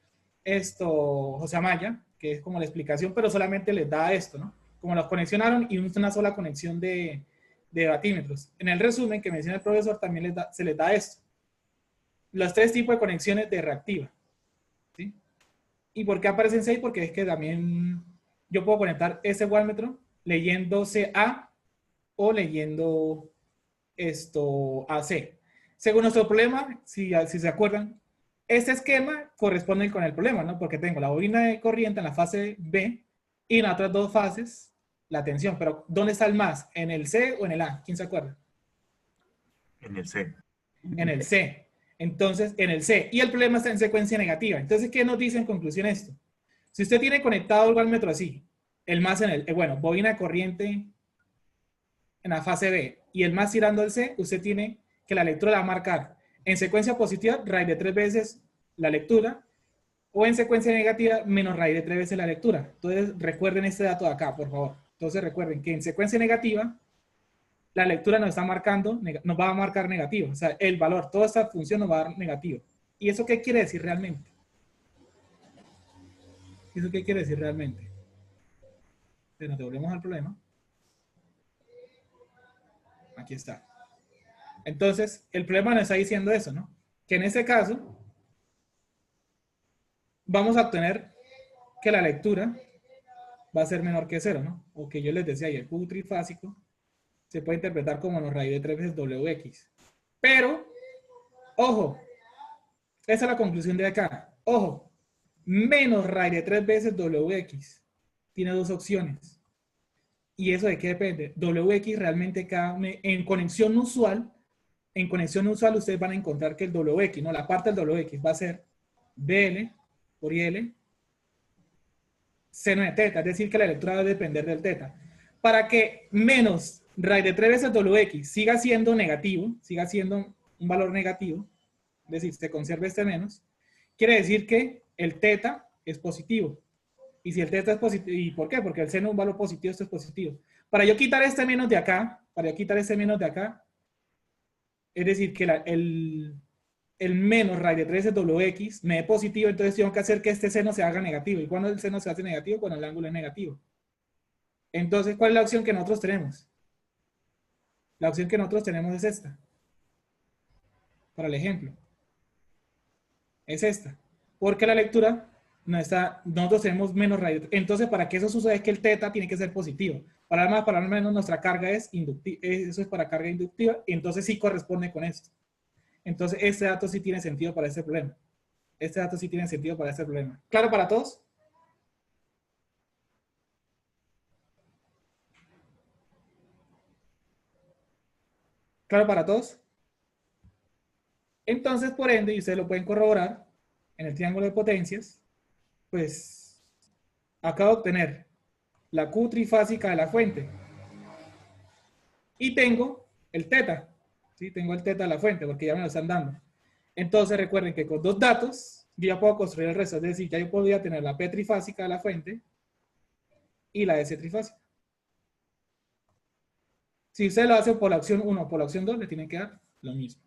José Amaya, que es como la explicación, pero solamente les da esto, ¿no? Como los conexionaron y una sola conexión de batímetros. En el resumen que menciona el profesor también se les da esto. Los 3 tipos de conexiones de reactiva, ¿sí? ¿Y por qué aparecen 6? Porque es que también yo puedo conectar ese wattmetro leyendo CA o leyendo AC. Según nuestro problema, si se acuerdan, este esquema corresponde con el problema, ¿no? Porque tengo la bobina de corriente en la fase B y en las otras 2 fases la tensión. Pero ¿dónde está el más? ¿En el C o en el A? ¿Quién se acuerda? En el C. En el C. Entonces, en el C. Y el problema está en secuencia negativa. Entonces, ¿qué nos dice en conclusión esto? Si usted tiene conectado el wattmetro así, el más en el, bobina de corriente en la fase B y el más tirando al C, usted tiene que la lectura la va a marcar en secuencia positiva, raíz de 3 veces la lectura, o en secuencia negativa, menos raíz de 3 veces la lectura. Entonces, recuerden este dato de acá, por favor. Entonces, recuerden que en secuencia negativa, la lectura nos va a marcar negativo. O sea, el valor, toda esta función nos va a dar negativo. ¿Y eso qué quiere decir realmente? ¿Eso qué quiere decir realmente? Pero nos devolvemos al problema. Aquí está. Entonces, el problema nos está diciendo eso, ¿no? Que en este caso, vamos a obtener que la lectura va a ser menor que 0, ¿no? O que yo les decía, y el Q trifásico se puede interpretar como menos raíz de 3 veces WX. Pero, ojo, esa es la conclusión de acá. Ojo, menos raíz de 3 veces WX tiene 2 opciones. ¿Y eso de qué depende? WX realmente en conexión usual ustedes van a encontrar que el WX, ¿no? La parte del WX va a ser BL por IL seno de teta, es decir, que la lectura va a depender del teta. Para que menos raíz de 3 veces WX siga siendo negativo, siga siendo un valor negativo, es decir, se conserve este menos, quiere decir que el teta es positivo. Y si el teta es positivo, ¿y por qué? Porque el seno es un valor positivo, esto es positivo. Para yo quitar este menos de acá, es decir, que el menos raíz de 3 es WX, me dé positivo, entonces tengo que hacer que este seno se haga negativo. ¿Y cuándo el seno se hace negativo? Cuando el ángulo es negativo. Entonces, ¿cuál es la opción que nosotros tenemos? La opción que nosotros tenemos es esta. para el ejemplo. Es esta. Porque la lectura no está, nosotros tenemos menos radio. Entonces, para que eso suceda es que el teta tiene que ser positivo. Para más, para menos nuestra carga es inductiva. Eso es para carga inductiva. Entonces sí corresponde con esto. Entonces, este dato sí tiene sentido para este problema. Este dato sí tiene sentido para este problema. ¿Claro para todos? ¿Claro para todos? Entonces, por ende, y ustedes lo pueden corroborar en el triángulo de potencias, pues acabo de obtener la Q trifásica de la fuente. Y tengo el teta. ¿Sí? Tengo el teta de la fuente porque ya me lo están dando. Entonces recuerden que con dos datos yo ya puedo construir el resto. Es decir, ya yo podría tener la P trifásica de la fuente y la S trifásica. Si usted lo hace por la opción 1 o por la opción 2, le tienen que dar lo mismo.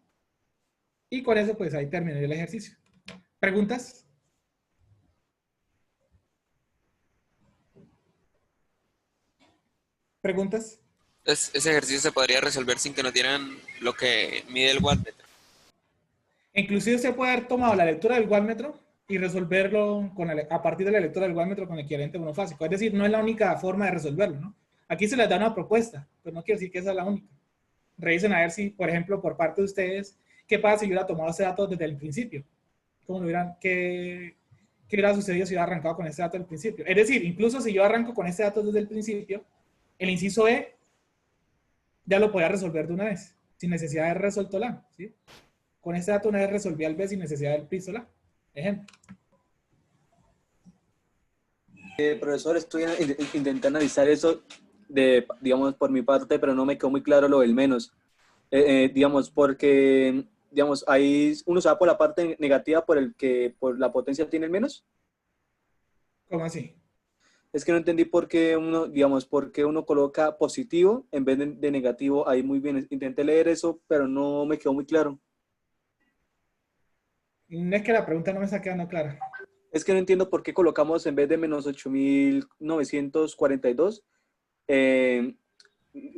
Y con eso, pues ahí terminé el ejercicio. ¿Preguntas? ¿Preguntas? Entonces, ese ejercicio se podría resolver sin que nos dieran lo que mide el wattmetro. Inclusive se puede haber tomado la lectura del wattmetro y resolverlo a partir de la lectura del wattmetro con equivalente monofásico. Es decir, no es la única forma de resolverlo, ¿no? Aquí se les da una propuesta, pero no quiere decir que esa es la única. Revisen a ver si, por ejemplo, por parte de ustedes, ¿qué pasa si yo hubiera tomado ese dato desde el principio? ¿Qué hubiera sucedido si hubiera arrancado con ese dato desde el principio? Es decir, incluso si yo arranco con ese dato desde el principio, el inciso E ya lo podía resolver de una vez, sin necesidad de haber resuelto la A, ¿sí? Con ese dato una vez resolví el B sin necesidad del piso la A. Ejemplo. Profesor, estoy intentando analizar eso, digamos, por mi parte, pero no me quedó muy claro lo del menos. Digamos, porque, digamos, ahí uno se va por la parte negativa por la potencia tiene el menos. ¿Cómo así? Es que no entendí por qué uno, digamos, por qué uno coloca positivo en vez de negativo. Ahí muy bien, intenté leer eso, pero no me quedó muy claro. No es que la pregunta no me está quedando clara. Es que no entiendo por qué colocamos en vez de menos 8.942,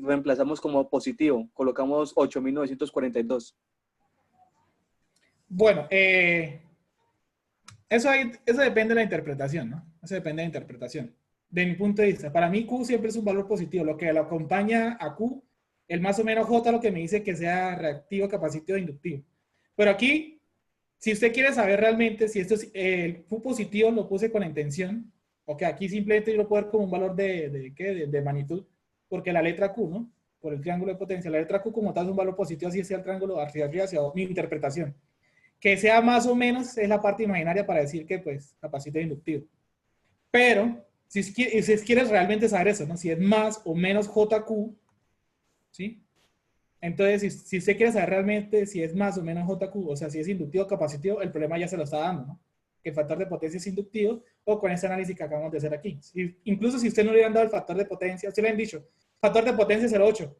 reemplazamos como positivo, colocamos 8.942. Bueno, eso depende de la interpretación, ¿no? Eso depende de la interpretación. De mi punto de vista, para mí Q siempre es un valor positivo. Lo que lo acompaña a Q, el más o menos J, lo que me dice que sea reactivo, capacitivo, inductivo. Pero aquí, si usted quiere saber realmente si esto es el Q positivo, lo puse con la intención. Ok, aquí simplemente yo lo puedo ver como un valor de magnitud, porque la letra Q, ¿no? Por el triángulo de potencia, la letra Q como tal es un valor positivo, así sea el triángulo hacia arriba, hacia abajo, mi interpretación. Que sea más o menos es la parte imaginaria para decir que, pues, capacita inductivo. Pero, si quieres realmente saber eso, ¿no? Si es más o menos JQ, ¿sí? Entonces, si usted quiere saber realmente si es más o menos JQ, o sea, si es inductivo o capacitivo, el problema ya se lo está dando, ¿no? Que el factor de potencia es inductivo, o con este análisis que acabamos de hacer aquí. Incluso si usted no le hubieran dado el factor de potencia, usted le han dicho, factor de potencia es 0,8.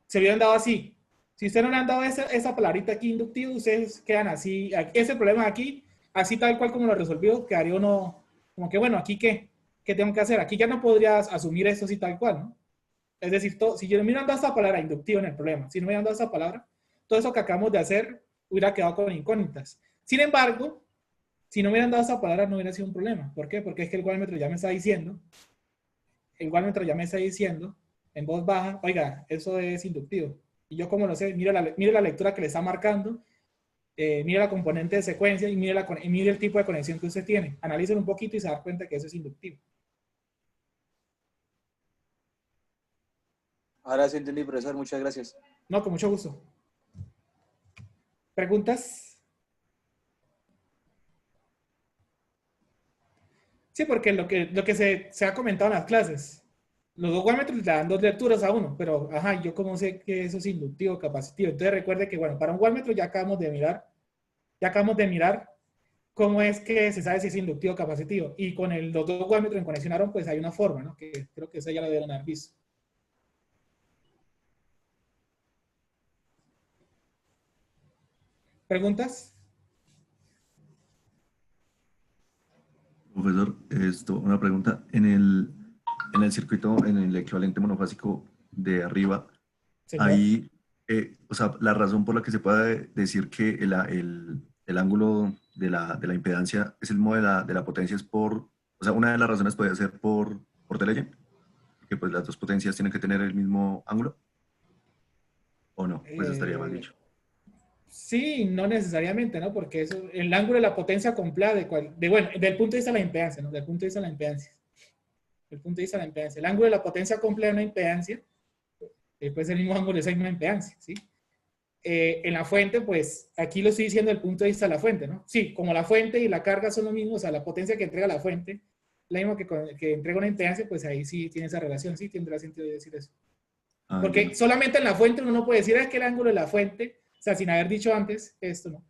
Se lo hubieran dado así. Si usted no le han dado esa palabrita aquí inductivo, ustedes quedan así. Ese problema aquí, así tal cual como lo resolvió, quedaría uno como que, bueno, ¿aquí qué? ¿Qué tengo que hacer? Aquí ya no podrías asumir esto así tal cual, ¿no? Es decir, si yo no me hubieran dado esta palabra inductivo en el problema, si no me hubieran dado esta palabra, todo eso que acabamos de hacer hubiera quedado con incógnitas. Sin embargo, si no me hubieran dado esta palabra no hubiera sido un problema. ¿Por qué? Porque es que el wattmetro ya me está diciendo, en voz baja, oiga, eso es inductivo. Y yo como lo sé, mire la lectura que le está marcando, mire la componente de secuencia y mire el tipo de conexión que usted tiene. Analícelo un poquito y se da cuenta que eso es inductivo. Ahora sí entendí, profesor. Muchas gracias. No, con mucho gusto. ¿Preguntas? Sí, porque lo que se ha comentado en las clases, los dos wattmetros le dan dos lecturas a uno, pero, ajá, yo cómo sé que eso es inductivo o capacitivo. Entonces recuerde que, bueno, para un wattmetro ya acabamos de mirar cómo es que se sabe si es inductivo o capacitivo. Y con los dos wattmetros en conexión Aaron, pues hay una forma, ¿no? Que creo que esa ya la debieron haber visto. ¿Preguntas? Profesor, una pregunta. En el circuito, en el equivalente monofásico de arriba, Señor. ahí O sea, la razón por la que se puede decir que el ángulo de la impedancia es el modo de la potencia es por, o sea, una de las razones puede ser por Telegen, que pues las dos potencias tienen que tener el mismo ángulo, ¿o no? Pues estaría mal dicho. Sí, no necesariamente, ¿no? Porque eso, el ángulo de la potencia completa bueno, del punto de vista de la impedancia, ¿no? Del punto de vista de la impedancia. Del punto de vista de la impedancia. El ángulo de la potencia completa de una impedancia puede ser el mismo ángulo de esa misma impedancia, ¿sí? En la fuente, pues, aquí lo estoy diciendo desde el punto de vista de la fuente, ¿no? Sí, como la fuente y la carga son lo mismo, o sea, la potencia que entrega la fuente, la misma que entrega una impedancia, pues ahí sí tiene esa relación, sí tendrá sentido decir eso. Porque solamente en la fuente uno no puede decir, es que el ángulo de la fuente, o sea, sin haber dicho antes esto, ¿no?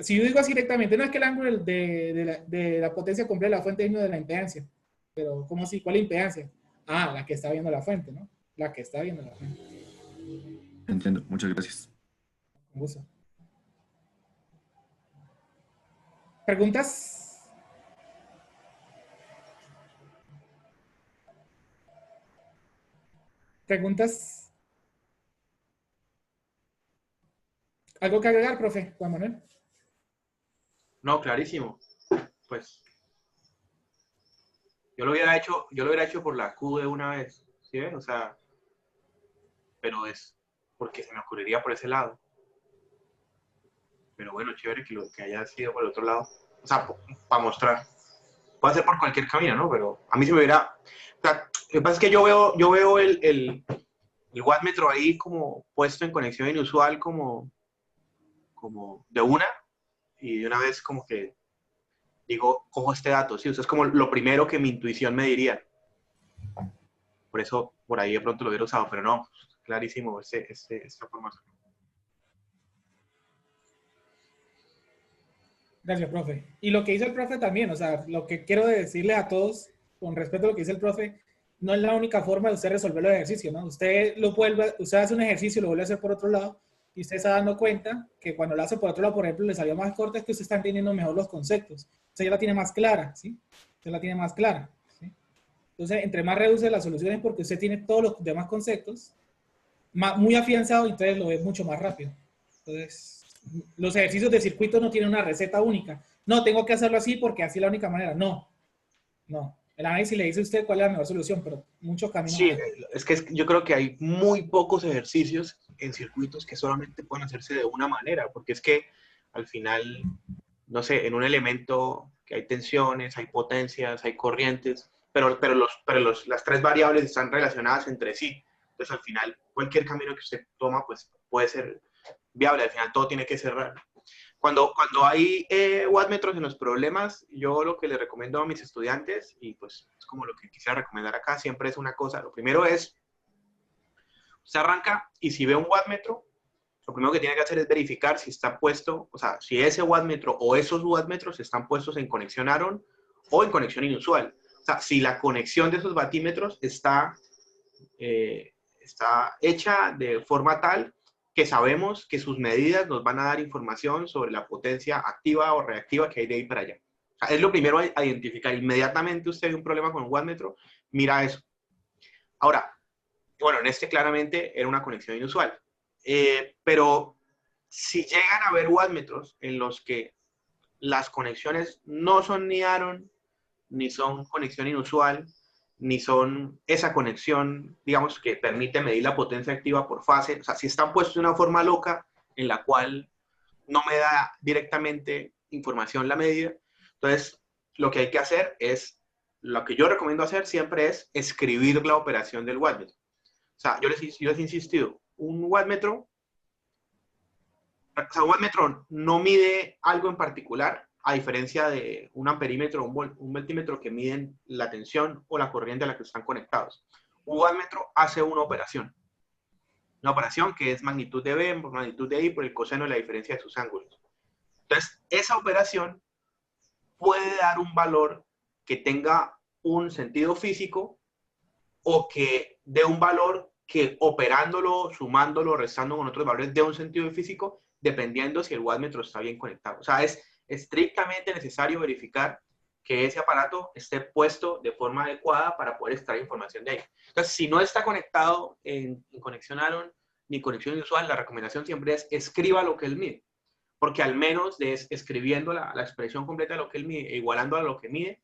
Si yo digo así directamente, no es que el ángulo de la potencia completa de la fuente es uno de la impedancia, pero ¿cómo así? ¿Cuál impedancia? Ah, la que está viendo la fuente, ¿no? La que está viendo la fuente. Entiendo, muchas gracias. Con gusto. ¿Preguntas? ¿Preguntas? ¿Algo que agregar, profe? Juan Manuel. No, clarísimo. Pues yo lo hubiera hecho por la Q de una vez, ¿sí ven? O sea, pero es porque se me ocurriría por ese lado. Pero bueno, chévere que haya sido por el otro lado. O sea, para mostrar. Puede ser por cualquier camino, ¿no? Pero a mí se me hubiera... O sea, lo que pasa es que yo veo el wattmetro ahí como puesto en conexión inusual como de una, y de una vez como que digo, cojo este dato, ¿sí? O sea, es como lo primero que mi intuición me diría. Por eso, por ahí de pronto lo hubiera usado, pero no, clarísimo esta formación. Gracias, profe. Y lo que hizo el profe también, o sea, lo que quiero decirle a todos, con respecto a lo que dice el profe, no es la única forma de usted resolver los ejercicios, ¿no? Usted hace un ejercicio y lo vuelve a hacer por otro lado, y usted está dando cuenta que cuando lo hace por otro lado, por ejemplo, le salió más corta, es que usted está entendiendo mejor los conceptos. Usted ya la tiene más clara, ¿sí? Usted la tiene más clara, ¿sí? Entonces, entre más reduce las soluciones, porque usted tiene todos los demás conceptos muy afianzados, y entonces lo ve mucho más rápido. Entonces, los ejercicios de circuito no tienen una receta única. No, tengo que hacerlo así porque así es la única manera. No. El análisis le dice a usted cuál es la mejor solución, pero muchos caminos. Sí, es que yo creo que hay muy pocos ejercicios en circuitos que solamente pueden hacerse de una manera, porque es que al final, no sé, en un elemento que hay tensiones, hay potencias, hay corrientes, pero las tres variables están relacionadas entre sí. Entonces, al final, cualquier camino que usted toma, pues puede ser viable. Al final, todo tiene que cerrar. Cuando hay wattmetros en los problemas, yo lo que le recomiendo a mis estudiantes, y pues es como lo que quisiera recomendar acá, siempre es una cosa. Lo primero es, usted arranca y si ve un wattmetro, lo primero que tiene que hacer es verificar si está puesto, o sea, si ese wattmetro o esos wattmetros están puestos en conexión Aaron o en conexión inusual. O sea, si la conexión de esos batímetros está hecha de forma tal que sabemos que sus medidas nos van a dar información sobre la potencia activa o reactiva que hay de ahí para allá. O sea, es lo primero a identificar. Inmediatamente usted ve un problema con un wattmetro, mira eso. Ahora, bueno, en este claramente era una conexión inusual. Pero si llegan a haber wattmetros en los que las conexiones no son ni Aaron, ni son conexión inusual, ni son esa conexión, digamos, que permite medir la potencia activa por fase. O sea, si están puestos de una forma loca en la cual no me da directamente información la medida, entonces lo que hay que hacer es, lo que yo recomiendo hacer siempre es escribir la operación del wattmetro. O sea, yo les he insistido, un wattmetro no mide algo en particular, a diferencia de un amperímetro o un voltímetro que miden la tensión o la corriente a la que están conectados. Un wattmetro hace una operación que es magnitud de B por magnitud de I por el coseno de la diferencia de sus ángulos. Entonces, esa operación puede dar un valor que tenga un sentido físico o que dé un valor que operándolo, sumándolo, restando con otros valores, dé un sentido físico, dependiendo si el wattmetro está bien conectado. O sea, es estrictamente necesario verificar que ese aparato esté puesto de forma adecuada para poder extraer información de ahí. Entonces, si no está conectado en conexión Aaron, ni conexión inusual, la recomendación siempre es escriba lo que él mide. Porque al menos escribiendo la expresión completa de lo que él mide, igualando a lo que mide,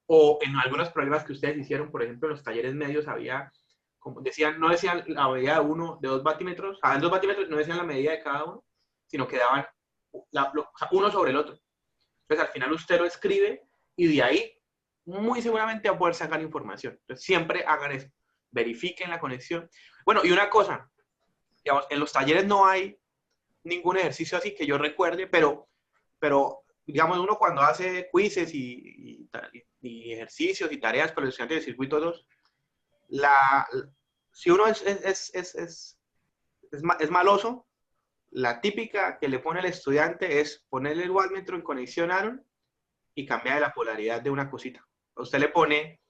o en algunos problemas que ustedes hicieron, por ejemplo, en los talleres medios había, como decían, no decían la medida de 2 batímetros, en 2 batímetros no decían la medida de cada uno, sino que daban o sea, uno sobre el otro. Entonces al final usted lo escribe y de ahí muy seguramente va a poder sacar información. Entonces siempre hagan eso, verifiquen la conexión. Bueno, y una cosa, digamos, en los talleres no hay ningún ejercicio así que yo recuerde, pero digamos, uno cuando hace quizzes y ejercicios y tareas para los estudiantes de circuito 2, si uno es maloso, la típica que le pone el estudiante es ponerle el wattmetro en conexión Aaron y cambiar la polaridad de una cosita. Usted le pone,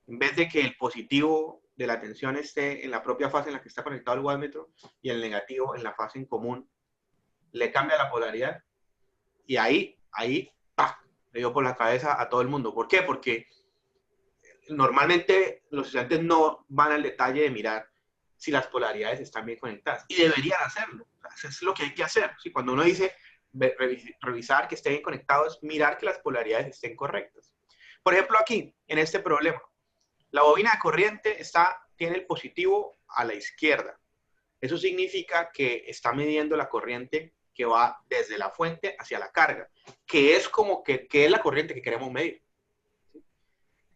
en vez de que el positivo de la tensión esté en la propia fase en la que está conectado el wattmetro y el negativo en la fase en común, le cambia la polaridad y ahí ¡pah!, le dio por la cabeza a todo el mundo. ¿Por qué? Porque normalmente los estudiantes no van al detalle de mirar si las polaridades están bien conectadas. Y deberían hacerlo. Eso es lo que hay que hacer. ¿Sí? Cuando uno dice revisar que esté bien conectado, es mirar que las polaridades estén correctas. Por ejemplo, aquí, en este problema, la bobina de corriente tiene el positivo a la izquierda. Eso significa que está midiendo la corriente que va desde la fuente hacia la carga, que es como que es la corriente que queremos medir.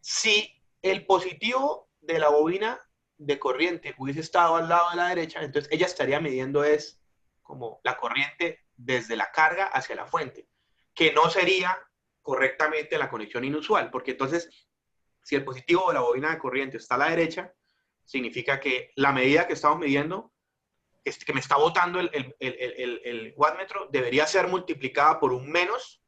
Si el positivo de la bobina de corriente hubiese estado al lado de la derecha, entonces ella estaría midiendo es como la corriente desde la carga hacia la fuente, que no sería correctamente la conexión inusual, porque entonces si el positivo de la bobina de corriente está a la derecha, significa que la medida que estamos midiendo, que me está botando el wattmetro, debería ser multiplicada por un menos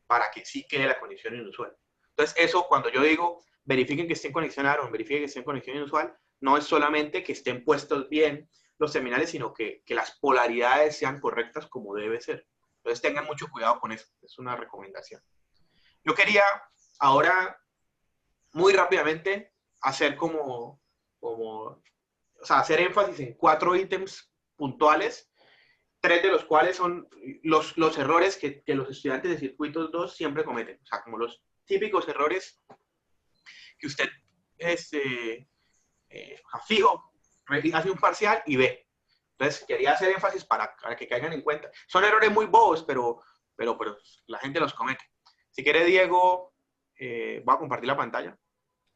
para que sí quede la conexión inusual. Entonces eso, cuando yo digo verifiquen que estén conexionados, verifiquen que estén en conexión inusual, no es solamente que estén puestos bien los terminales, sino que las polaridades sean correctas como debe ser. Entonces tengan mucho cuidado con eso, es una recomendación. Yo quería ahora, muy rápidamente, hacer hacer énfasis en 4 ítems puntuales, 3 de los cuales son los errores que los estudiantes de circuitos 2 siempre cometen. O sea, como los típicos errores que usted fijo, hace un parcial y ve. Entonces, quería hacer énfasis para que caigan en cuenta. Son errores muy bobos, pero la gente los comete. Si quiere, Diego, voy a compartir la pantalla.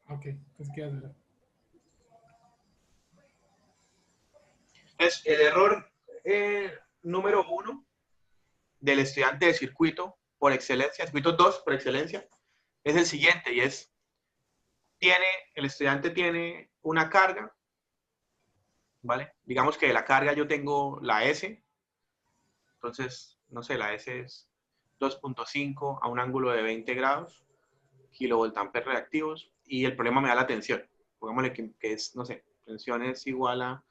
Ok, pues qué hacer. Entonces, el error número 1 del estudiante de circuito por excelencia, circuito 2 por excelencia, es el siguiente, y es, el estudiante tiene una carga, ¿vale? Digamos que de la carga yo tengo la S, entonces, no sé, la S es 2.5 a un ángulo de 20 grados, kilovoltamperes reactivos, y el problema me da la tensión. Pongámosle que es, no sé, tensión es igual a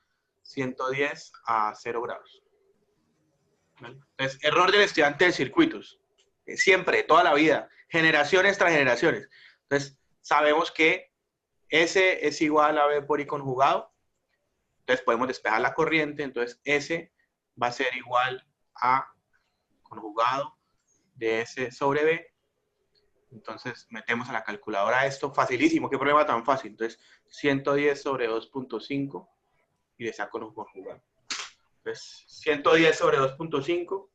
110 a 0 grados. ¿Vale? Entonces, error del estudiante de circuitos. Siempre, toda la vida, generaciones tras generaciones. Entonces, sabemos que S es igual a B por I conjugado. Entonces, podemos despejar la corriente. Entonces, S va a ser igual a conjugado de S sobre B. Entonces, metemos a la calculadora esto. Facilísimo, qué problema tan fácil. Entonces, 110 sobre 2.5 y le saco los conjugados. Entonces, 110 sobre 2.5.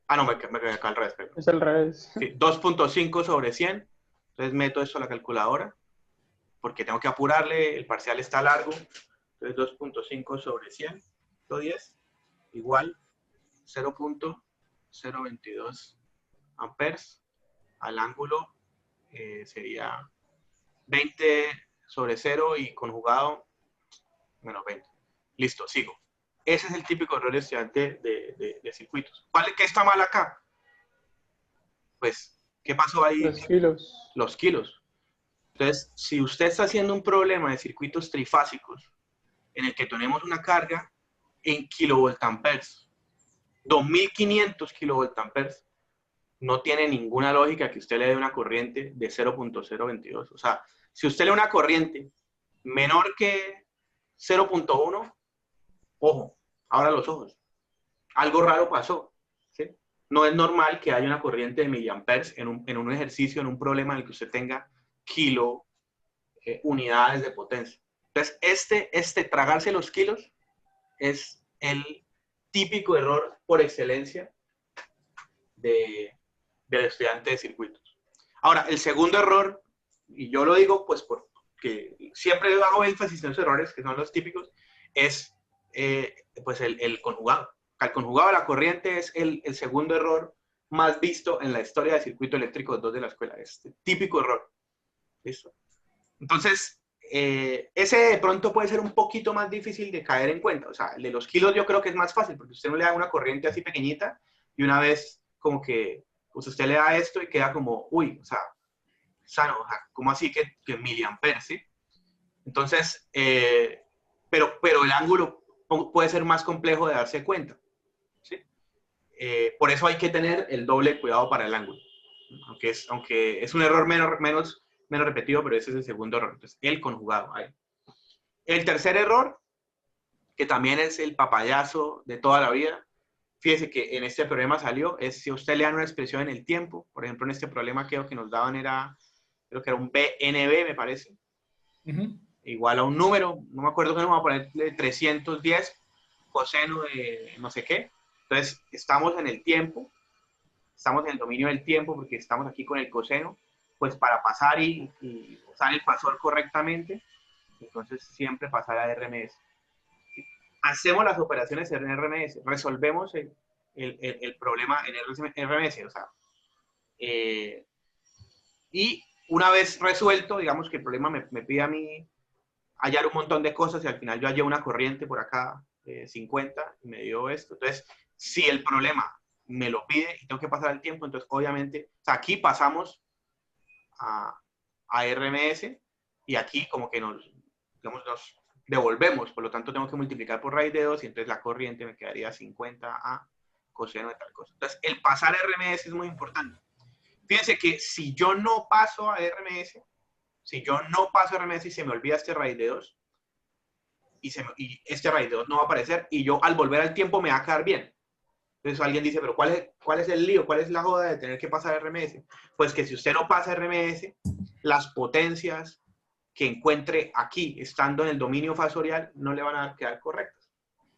Ah, no, me quedé acá al revés. Pero. Es al revés. Sí, 2.5 sobre 100. Entonces meto esto a la calculadora, porque tengo que apurarle, el parcial está largo. Entonces 2.5 sobre 100, 110, igual 0.022 amperes. Al ángulo sería 20 sobre 0 y conjugado menos 20. Listo, sigo. Ese es el típico error de estudiante de circuitos. ¿Qué está mal acá? Pues, ¿qué pasó ahí? Los kilos. Los kilos. Entonces, si usted está haciendo un problema de circuitos trifásicos en el que tenemos una carga en kilovoltamperes, 2500 kilovoltamperes, no tiene ninguna lógica que usted le dé una corriente de 0.022. O sea, si usted le da una corriente menor que 0.1, Ojo, abra los ojos. Algo raro pasó. ¿Sí? No es normal que haya una corriente de miliamperes en un ejercicio, en un problema en el que usted tenga unidades de potencia. Entonces, este tragarse los kilos es el típico error por excelencia del estudiante de circuitos. Ahora, el segundo error, y yo lo digo pues porque siempre hago énfasis en esos errores que son los típicos, es pues el conjugado. El conjugado de la corriente es el segundo error más visto en la historia de circuito eléctrico 2 de la escuela. Este típico error. ¿Listo? Entonces, ese de pronto puede ser un poquito más difícil de caer en cuenta. O sea, el de los kilos yo creo que es más fácil, porque usted no le da una corriente así pequeñita y una vez como que pues usted le da esto y queda como, uy, o sea, sano, o sea, ¿cómo así que miliamperes, sí? Entonces, pero el ángulo puede ser más complejo de darse cuenta, ¿sí? Por eso hay que tener el doble cuidado para el ángulo, aunque es un error menos repetido, pero ese es el segundo error. Entonces, el conjugado ahí. El tercer error, que también es el papayazo de toda la vida, fíjese que en este problema salió, es si usted le da una expresión en el tiempo, por ejemplo, en este problema creo que nos daban creo que era un BNB, me parece, igual a un número, no me acuerdo qué número, vamos a ponerle 310 coseno de no sé qué. Entonces, estamos en el tiempo, estamos en el dominio del tiempo porque estamos aquí con el coseno, pues para pasar y usar el pasor correctamente, entonces siempre pasar a RMS. Hacemos las operaciones en RMS, resolvemos el problema en RMS, o sea, y una vez resuelto, digamos que el problema me pide a mí hallar un montón de cosas y al final yo hallé una corriente por acá, 50, y me dio esto. Entonces, si el problema me lo pide y tengo que pasar el tiempo, entonces obviamente, o sea, aquí pasamos a RMS y aquí como que nos devolvemos, por lo tanto tengo que multiplicar por raíz de 2 y entonces la corriente me quedaría 50 a coseno de tal cosa. Entonces, el pasar a RMS es muy importante. Fíjense que si yo no paso a RMS, y se me olvida este raíz de 2, y este raíz de 2 no va a aparecer, y yo al volver al tiempo me va a quedar bien. Entonces alguien dice, pero ¿cuál es el lío? ¿Cuál es la joda de tener que pasar a RMS? Pues que si usted no pasa a RMS, las potencias que encuentre aquí, estando en el dominio fasorial, no le van a quedar correctas.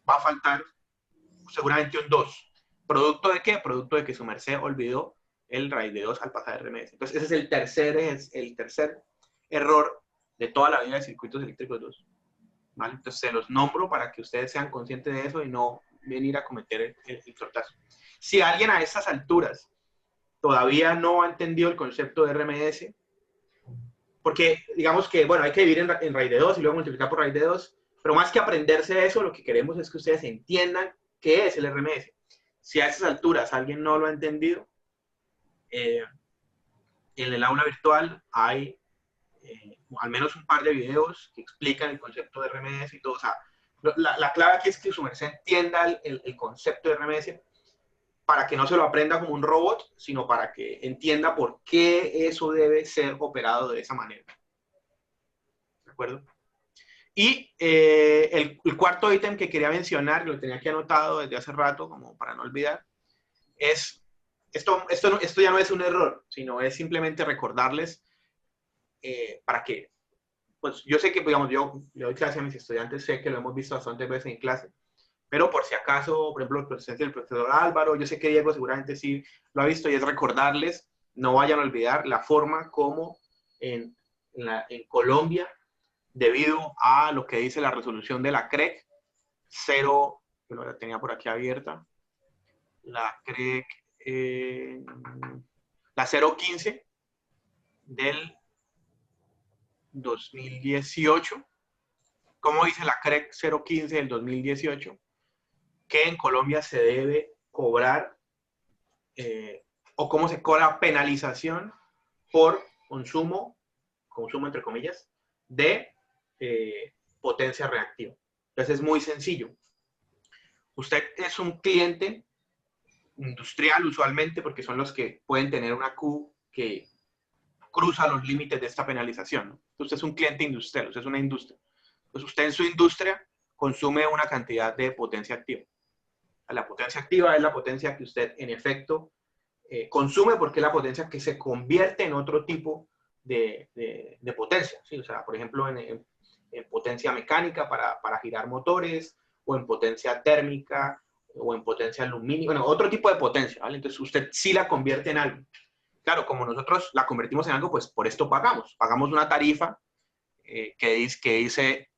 Va a faltar seguramente un 2. ¿Producto de qué? Producto de que su merced olvidó el raíz de 2 al pasar a RMS. Entonces ese es el tercer error de toda la vida de circuitos eléctricos 2. ¿Vale? Entonces se los nombro para que ustedes sean conscientes de eso y no venir a cometer el tortazo. Si alguien a estas alturas todavía no ha entendido el concepto de RMS, porque digamos que, bueno, hay que dividir en raíz de 2 y luego multiplicar por raíz de 2, pero más que aprenderse eso, lo que queremos es que ustedes entiendan qué es el RMS. Si a estas alturas alguien no lo ha entendido, en el aula virtual hay al menos un par de videos que explican el concepto de RMS y todo. O sea, la clave aquí es que su merced entienda el concepto de RMS para que no se lo aprenda como un robot, sino para que entienda por qué eso debe ser operado de esa manera. ¿De acuerdo? Y el cuarto ítem que quería mencionar, que lo tenía aquí anotado desde hace rato, como para no olvidar, es, esto ya no es un error, sino es simplemente recordarles para que, pues yo sé que, digamos, yo le doy clase a mis estudiantes, sé que lo hemos visto bastantes veces en clase, pero por si acaso, por ejemplo, el profesor Álvaro, yo sé que Diego seguramente sí lo ha visto, y es recordarles, no vayan a olvidar la forma como en Colombia, debido a lo que dice la resolución de la CREC 0, yo la tenía por aquí abierta, la CREC, la 015 del 2018, como dice la CREC 015 del 2018, que en Colombia se debe cobrar, o cómo se cobra penalización por consumo entre comillas, de potencia reactiva. Entonces es muy sencillo. Usted es un cliente industrial usualmente, porque son los que pueden tener una Q que cruza los límites de esta penalización, ¿no? Usted es un cliente industrial, usted es una industria. Pues usted en su industria consume una cantidad de potencia activa. La potencia activa es la potencia que usted en efecto consume porque es la potencia que se convierte en otro tipo de potencia, ¿sí? O sea, por ejemplo, en potencia mecánica para girar motores, o en potencia térmica, o en potencia lumínica, bueno, otro tipo de potencia, ¿vale? Entonces usted sí la convierte en algo. Claro, como nosotros la convertimos en algo, pues por esto pagamos. Pagamos una tarifa que dice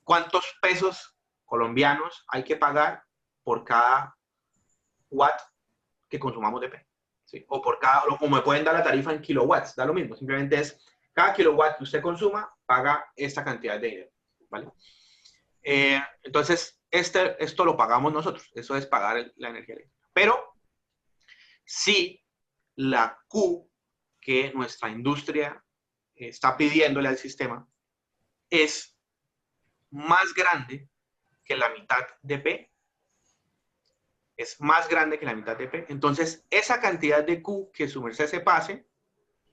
cuántos pesos colombianos hay que pagar por cada watt que consumamos de P. ¿Sí? O por cada, o me pueden dar la tarifa en kilowatts, da lo mismo. Simplemente es cada kilowatt que usted consuma, paga esta cantidad de dinero. ¿Vale? Entonces, esto lo pagamos nosotros. Eso es pagar la energía eléctrica. Pero sí, la Q que nuestra industria está pidiéndole al sistema es más grande que la mitad de P. Es más grande que la mitad de P. Entonces, esa cantidad de Q que su merced se pase,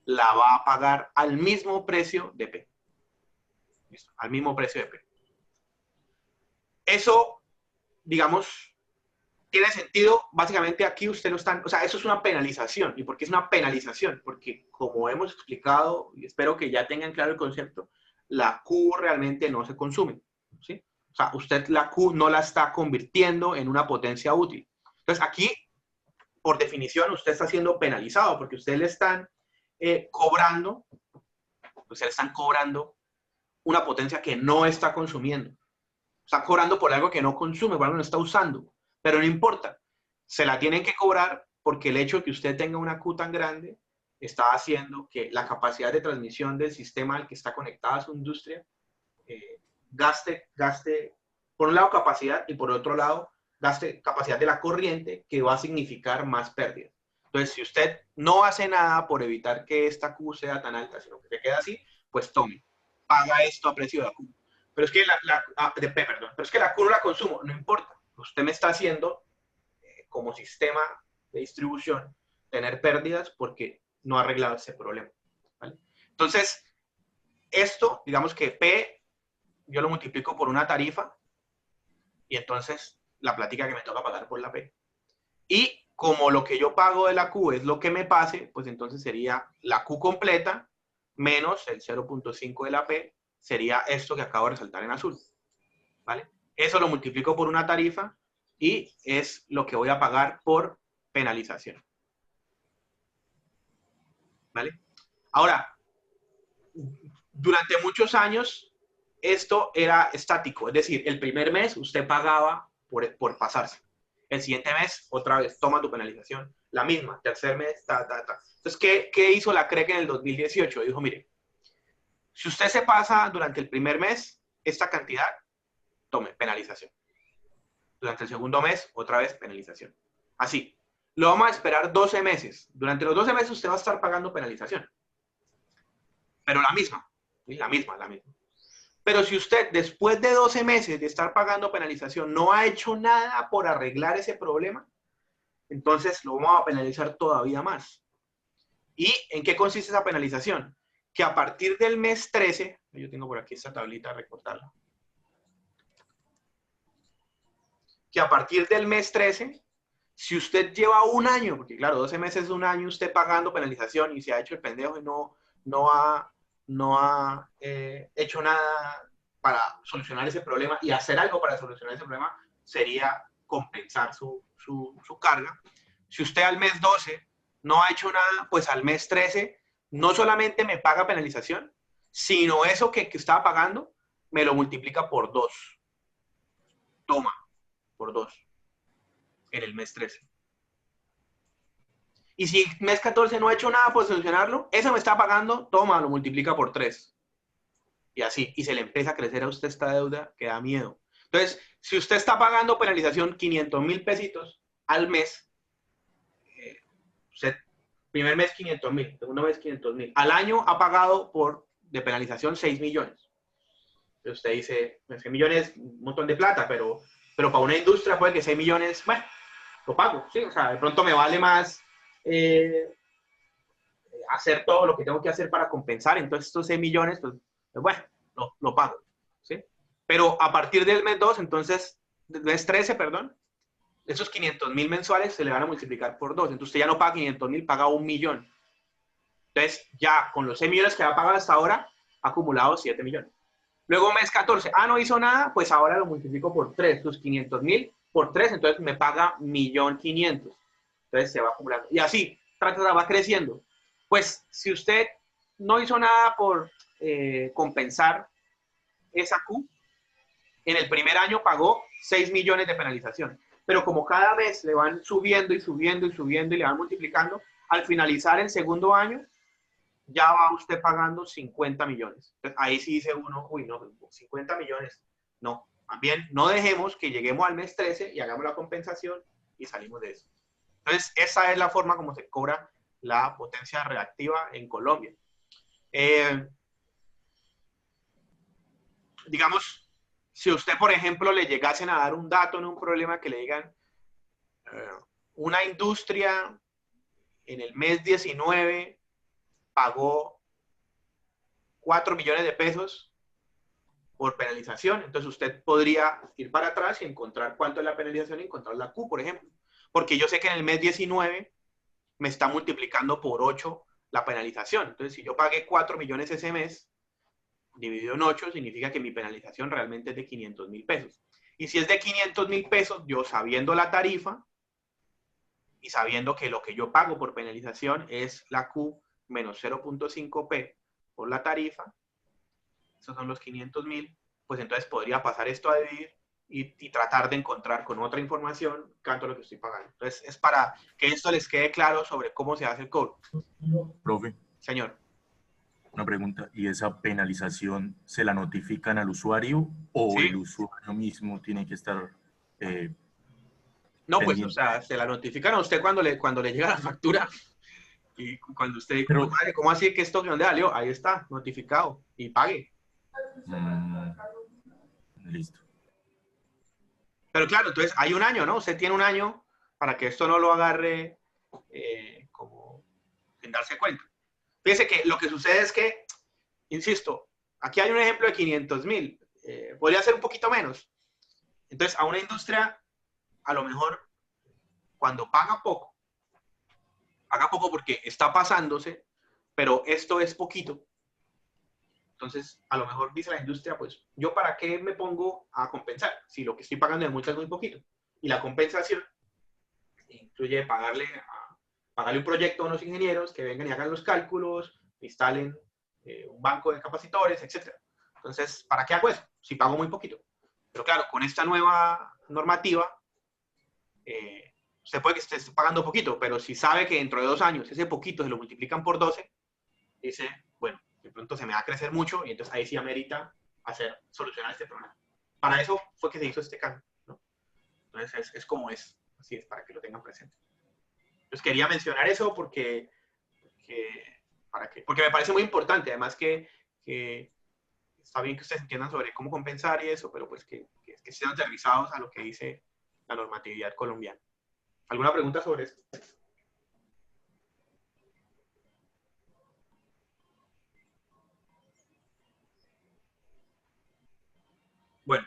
la va a pagar al mismo precio de P. ¿Listo? Al mismo precio de P. Eso, digamos, tiene sentido. Básicamente aquí usted lo está... O sea, eso es una penalización. ¿Y por qué es una penalización? Porque como hemos explicado, y espero que ya tengan claro el concepto, la Q realmente no se consume. ¿Sí? O sea, usted la Q no la está convirtiendo en una potencia útil. Entonces, aquí, por definición, usted está siendo penalizado porque usted le están cobrando una potencia que no está consumiendo. Está cobrando por algo que no consume, por algo que no está usando. Pero no importa. Se la tienen que cobrar porque el hecho de que usted tenga una Q tan grande está haciendo que la capacidad de transmisión del sistema al que está conectada a su industria gaste, por un lado, capacidad y por otro lado, gaste capacidad de la corriente, que va a significar más pérdidas. Entonces, si usted no hace nada por evitar que esta Q sea tan alta, sino que se queda así, pues tome, paga esto a precio de la Q. Pero es que de P, perdón. Pero es que la Q no la consumo, no importa. Usted me está haciendo, como sistema de distribución, tener pérdidas porque no ha arreglado ese problema. ¿Vale? Entonces, esto, digamos que P, yo lo multiplico por una tarifa y entonces la plática que me toca pagar por la P. Y como lo que yo pago de la Q es lo que me pase, pues entonces sería la Q completa menos el 0.5 de la P, sería esto que acabo de resaltar en azul. ¿Vale? Eso lo multiplico por una tarifa y es lo que voy a pagar por penalización. ¿Vale? Ahora, durante muchos años esto era estático, es decir, el primer mes usted pagaba por pasarse. El siguiente mes, otra vez, toma tu penalización. La misma, tercer mes, Entonces, ¿qué hizo la CREC en el 2018? Dijo, mire, si usted se pasa durante el primer mes, esta cantidad, tome penalización. Durante el segundo mes, otra vez penalización. Así. Lo vamos a esperar 12 meses. Durante los 12 meses usted va a estar pagando penalización. Pero la misma. ¿Sí? La misma. Pero si usted, después de 12 meses de estar pagando penalización, no ha hecho nada por arreglar ese problema, entonces lo vamos a penalizar todavía más. ¿Y en qué consiste esa penalización? Que a partir del mes 13, yo tengo por aquí esta tablita, recortarla. Que a partir del mes 13, si usted lleva un año, porque claro, 12 meses es un año usted pagando penalización y se ha hecho el pendejo y no ha hecho nada para solucionar ese problema, y hacer algo para solucionar ese problema sería compensar su carga. Si usted al mes 12 no ha hecho nada, pues al mes 13 no solamente me paga penalización, sino eso que estaba pagando me lo multiplica por 2. Toma, por 2 en el mes 13. Y si el mes 14 no ha hecho nada por solucionarlo, eso me está pagando, toma, lo multiplica por 3. Y así, y se le empieza a crecer a usted esta deuda que da miedo. Entonces, si usted está pagando penalización 500,000 pesitos al mes, usted, primer mes 500,000, segundo mes 500,000, al año ha pagado de penalización 6 millones. Entonces usted dice, 6 millones es un montón de plata, pero para una industria puede que 6 millones, bueno, lo pago, ¿sí? O sea, de pronto me vale más hacer todo lo que tengo que hacer para compensar. Entonces estos 6 millones, pues bueno, lo pago, ¿sí? Pero a partir del mes 2, entonces, del mes 13, perdón, esos 500.000 mensuales se le van a multiplicar por 2. Entonces usted ya no paga 500.000, paga 1 millón. Entonces ya con los 6 millones que ha pagado hasta ahora, ha acumulado 7 millones. Luego mes 14, no hizo nada, pues ahora lo multiplico por 3, sus 500.000 por 3, entonces me paga 1.500.000. Entonces se va acumulando. Y así, va creciendo. Pues si usted no hizo nada por compensar esa Q, en el primer año pagó 6 millones de penalización. Pero como cada mes le van subiendo y subiendo y subiendo y le van multiplicando, al finalizar el segundo año, ya va usted pagando 50 millones. Entonces, ahí sí dice uno, uy, no, 50 millones. No, también no dejemos que lleguemos al mes 13 y hagamos la compensación y salimos de eso. Entonces, esa es la forma como se cobra la potencia reactiva en Colombia. Digamos, si usted, por ejemplo, le llegasen a dar un dato en un problema que le digan, una industria en el mes 19 pagó 4 millones de pesos por penalización, entonces usted podría ir para atrás y encontrar cuánto es la penalización y encontrar la Q, por ejemplo. Porque yo sé que en el mes 19 me está multiplicando por 8 la penalización. Entonces, si yo pagué 4 millones ese mes, dividido en 8, significa que mi penalización realmente es de 500.000 pesos. Y si es de 500.000 pesos, yo sabiendo la tarifa y sabiendo que lo que yo pago por penalización es la Q menos 0.5p por la tarifa, esos son los 500.000, pues entonces podría pasar esto a dividir y tratar de encontrar con otra información cuánto es lo que estoy pagando. Entonces es para que esto les quede claro sobre cómo se hace el cobro. Profe. Señor. Una pregunta, ¿y esa penalización se la notifican al usuario o ¿Sí? el usuario mismo tiene que estar no, pendiente? pues, o sea, se la notifican a usted cuando le llega la factura. Y cuando usted dice, ¿cómo así que esto de dónde salió? Ahí está, notificado, y pague. Listo. Pero claro, entonces hay un año, ¿no? Usted tiene un año para que esto no lo agarre como sin darse cuenta. Fíjese que lo que sucede es que, insisto, aquí hay un ejemplo de 500.000, podría ser un poquito menos. Entonces, a una industria, a lo mejor, cuando paga poco porque está pasándose, pero esto es poquito. Entonces, a lo mejor dice la industria, pues, ¿yo para qué me pongo a compensar? Si lo que estoy pagando de multa es muy poquito. Y la compensación incluye pagarle un proyecto a unos ingenieros que vengan y hagan los cálculos, instalen un banco de capacitores, etc. Entonces, ¿para qué hago eso? Si pago muy poquito. Pero claro, con esta nueva normativa, usted puede que esté pagando poquito, pero si sabe que dentro de 2 años ese poquito se lo multiplican por 12, dice, bueno, de pronto se me va a crecer mucho y entonces ahí sí amerita solucionar este problema. Para eso fue que se hizo este cambio, ¿no? Entonces es como es, así es, para que lo tengan presente. Entonces quería mencionar eso porque me parece muy importante, además que está bien que ustedes entiendan sobre cómo compensar y eso, pero pues que estén aterrizados a lo que dice la normatividad colombiana. ¿Alguna pregunta sobre esto? Bueno,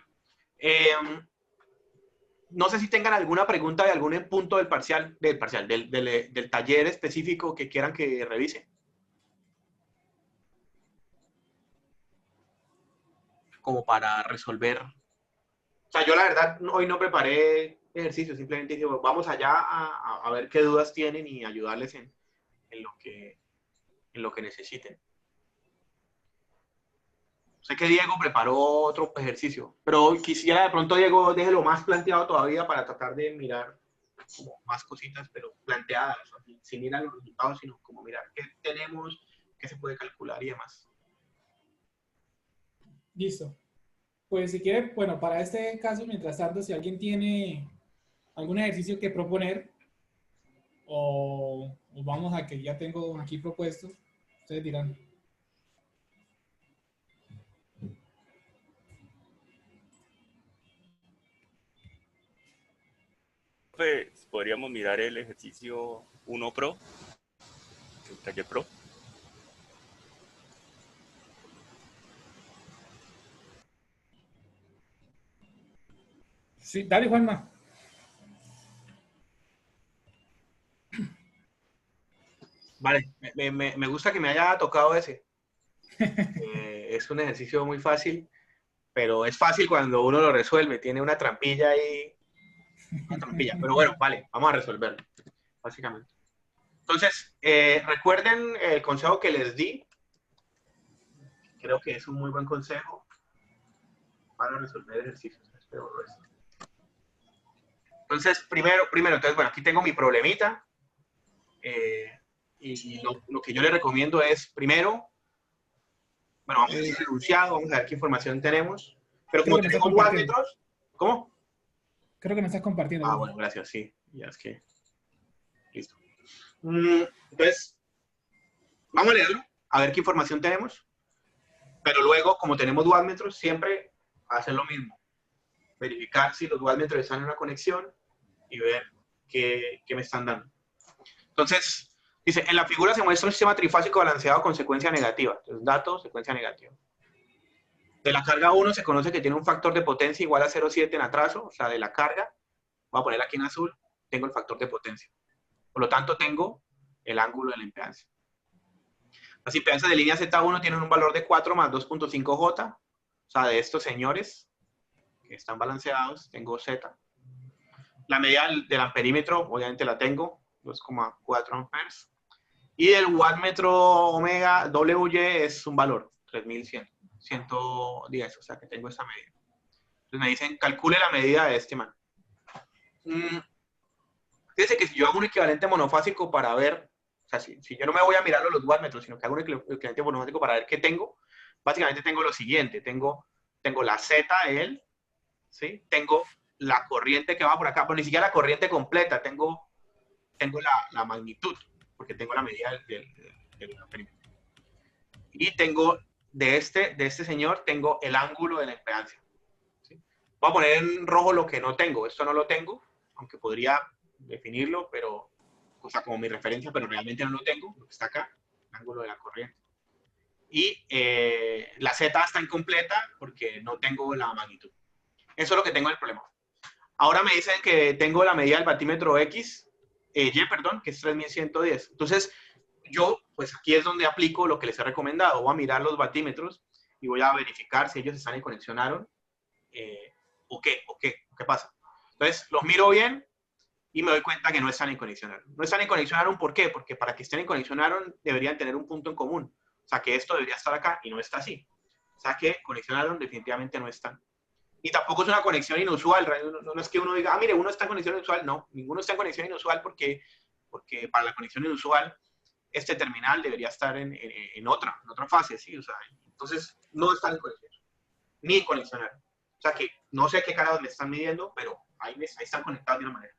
no sé si tengan alguna pregunta de algún punto del del taller específico que quieran que revise. Como para resolver. O sea, yo la verdad hoy no preparé ejercicio, simplemente dije, bueno, vamos allá a ver qué dudas tienen y ayudarles en lo que necesiten. Sé que Diego preparó otro ejercicio, pero quisiera de pronto, Diego, déjelo más planteado todavía para tratar de mirar como más cositas, pero planteadas, sin ir a los resultados, sino como mirar qué tenemos, qué se puede calcular y demás. Listo. Pues si quiere, bueno, para este caso, mientras tanto, si alguien tiene algún ejercicio que proponer, o vamos a que ya tengo aquí propuesto, ustedes dirán. Pues podríamos mirar el ejercicio 1 Pro, el taller Pro. Sí, dale, Juanma. Vale, me gusta que me haya tocado ese. Es un ejercicio muy fácil, pero es fácil cuando uno lo resuelve. Tiene una trampilla ahí. Una trampilla. Pero bueno, vale, vamos a resolverlo, básicamente. Entonces, recuerden el consejo que les di. Creo que es un muy buen consejo para resolver ejercicios. Entonces, primero, entonces, bueno, aquí tengo mi problemita. Y lo que yo le recomiendo es, primero, bueno, vamos a hacer el enunciado, vamos a ver qué información tenemos. Pero como tenemos wattmetros, ¿cómo? Creo que me estás compartiendo. Ah, bueno, gracias, sí. Ya es que... Listo. Entonces, vamos a leerlo, a ver qué información tenemos. Pero luego, como tenemos wattmetros, siempre hacer lo mismo. Verificar si los wattmetros están en una conexión y ver qué me están dando. Entonces, dice, en la figura se muestra un sistema trifásico balanceado con secuencia negativa. Entonces, datos, secuencia negativa. De la carga 1 se conoce que tiene un factor de potencia igual a 0,7 en atraso, o sea, de la carga, voy a poner aquí en azul, tengo el factor de potencia. Por lo tanto, tengo el ángulo de la impedancia. Las impedancias de línea Z1 tienen un valor de 4 más 2.5 J, o sea, de estos señores que están balanceados, tengo Z. La medida del amperímetro, obviamente la tengo, 2,4 amperes. Y el wattmetro omega WY es un valor, 3100, 110, o sea que tengo esta medida. Entonces me dicen, calcule la medida de este man. Fíjense que si yo hago un equivalente monofásico para ver, o sea, si yo no me voy a mirar los wattmetros, sino que hago un equivalente monofásico para ver qué tengo, básicamente tengo lo siguiente, tengo la Z de él, ¿sí? Tengo la corriente que va por acá, pero ni siquiera la corriente completa, tengo la magnitud, porque tengo la medida del perímetro. Y tengo de este señor, tengo el ángulo de la impedancia. ¿Sí? Voy a poner en rojo lo que no tengo. Esto no lo tengo, aunque podría definirlo, pero, o sea, como mi referencia, pero realmente no lo tengo, lo que está acá, el ángulo de la corriente. Y la Z está incompleta porque no tengo la magnitud. Eso es lo que tengo en el problema. Ahora me dicen que tengo la medida del batímetro X, Y, perdón, que es 3110. Entonces, yo, pues aquí es donde aplico lo que les he recomendado. Voy a mirar los batímetros y voy a verificar si ellos están en conexión Aaron o qué pasa. Entonces, los miro bien y me doy cuenta que no están en conexión Aaron. No están en conexión Aaron, ¿por qué? Porque para que estén en conexión Aaron deberían tener un punto en común. O sea, que esto debería estar acá y no está así. O sea, que conexión Aaron definitivamente no están. Y tampoco es una conexión inusual. No es que uno diga, mire, uno está en conexión inusual. No, ninguno está en conexión inusual porque para la conexión inusual este terminal debería estar en otra fase, ¿sí? O sea, entonces no están en conexión, ni en conexión. O sea que no sé qué carajos me están midiendo, pero ahí están conectados de una manera.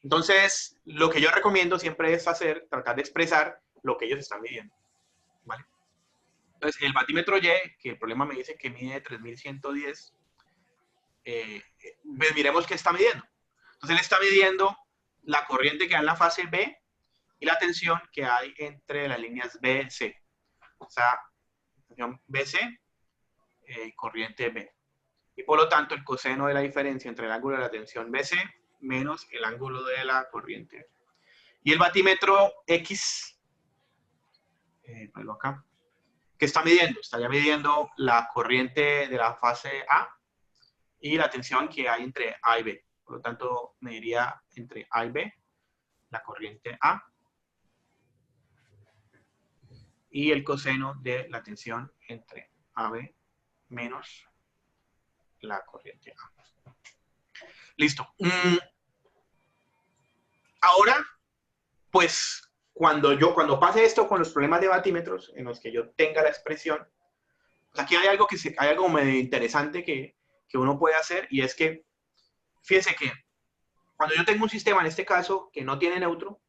Entonces, lo que yo recomiendo siempre es tratar de expresar lo que ellos están midiendo, ¿vale? Entonces, el batímetro Y, que el problema me dice que mide 3110, pues miremos qué está midiendo. Entonces, él está midiendo la corriente que hay en la fase B y la tensión que hay entre las líneas B y C. O sea, tensión BC, corriente B. Y por lo tanto, el coseno de la diferencia entre el ángulo de la tensión BC menos el ángulo de la corriente. Y el batímetro X, ponlo acá, ¿qué está midiendo? Estaría midiendo la corriente de la fase A y la tensión que hay entre A y B. Por lo tanto, mediría entre A y B la corriente A y el coseno de la tensión entre AB menos la corriente A. Listo. Ahora, pues, cuando pase esto con los problemas de batímetros, en los que yo tenga la expresión, pues aquí hay algo medio interesante que uno puede hacer, y es que, fíjense que cuando yo tengo un sistema, en este caso, que no tiene neutro,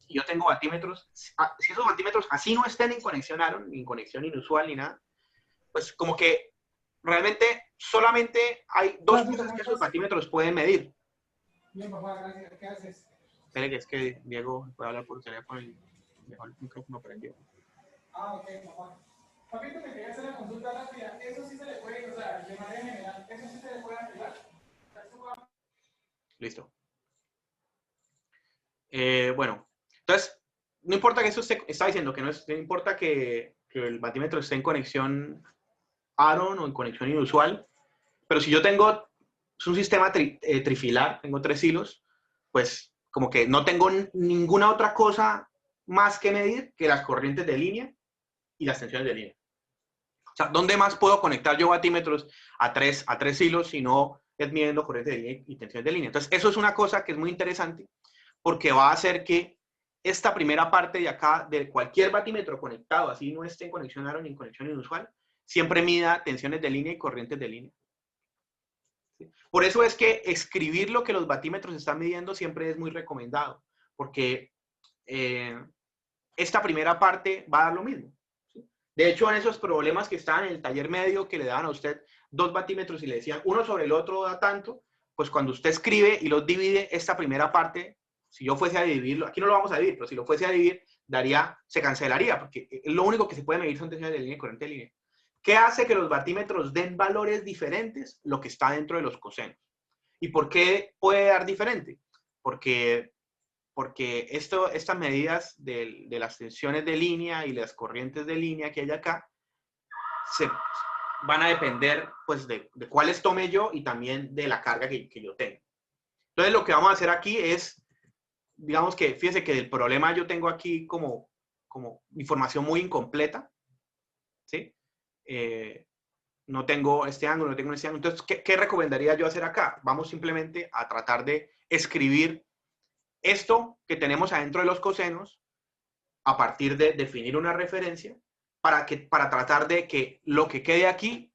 y yo tengo batímetros, si esos batímetros así no estén en conexión Aaron, ni en conexión inusual, ni nada, pues como que realmente solamente hay dos cosas que esos batímetros pueden medir. Bien, papá, gracias. ¿Qué haces? Espere, que es que Diego puede hablar por teléfono y dejó el micrófono prendido. Ah, ok, papá. Papito, me quería hacer la consulta rápida. Eso sí se le puede, o sea, de manera general, eso sí se le puede arreglar. Listo. Bueno, entonces, no importa que eso está diciendo que no importa que el batímetro esté en conexión Aaron o en conexión inusual, pero si yo tengo, es un sistema trifilar, tengo 3 hilos, pues como que no tengo ninguna otra cosa más que medir que las corrientes de línea y las tensiones de línea. O sea, ¿dónde más puedo conectar yo batímetros a tres hilos si no es midiendo corrientes de línea y tensiones de línea? Entonces, eso es una cosa que es muy interesante porque va a hacer que esta primera parte de acá, de cualquier batímetro conectado, así no esté en conexión Aaron ni en conexión inusual, siempre mida tensiones de línea y corrientes de línea. ¿Sí? Por eso es que escribir lo que los batímetros están midiendo siempre es muy recomendado, porque esta primera parte va a dar lo mismo. ¿Sí? De hecho, en esos problemas que estaban en el taller medio, que le daban a usted 2 batímetros y le decían uno sobre el otro da tanto, pues cuando usted escribe y los divide, esta primera parte, si yo fuese a dividirlo, aquí no lo vamos a dividir, pero si lo fuese a dividir, se cancelaría, porque lo único que se puede medir son tensiones de línea y corriente de línea. ¿Qué hace que los batímetros den valores diferentes? Lo que está dentro de los cosenos. ¿Y por qué puede dar diferente? Porque estas medidas de las tensiones de línea y las corrientes de línea que hay acá van a depender pues, de cuáles tome yo y también de la carga que yo tengo. Entonces, lo que vamos a hacer aquí es, digamos que, fíjense que del problema yo tengo aquí como información muy incompleta, ¿sí? No tengo este ángulo, no tengo este ángulo. Entonces, ¿qué recomendaría yo hacer acá? Vamos simplemente a tratar de escribir esto que tenemos adentro de los cosenos a partir de definir una referencia para tratar de que lo que quede aquí,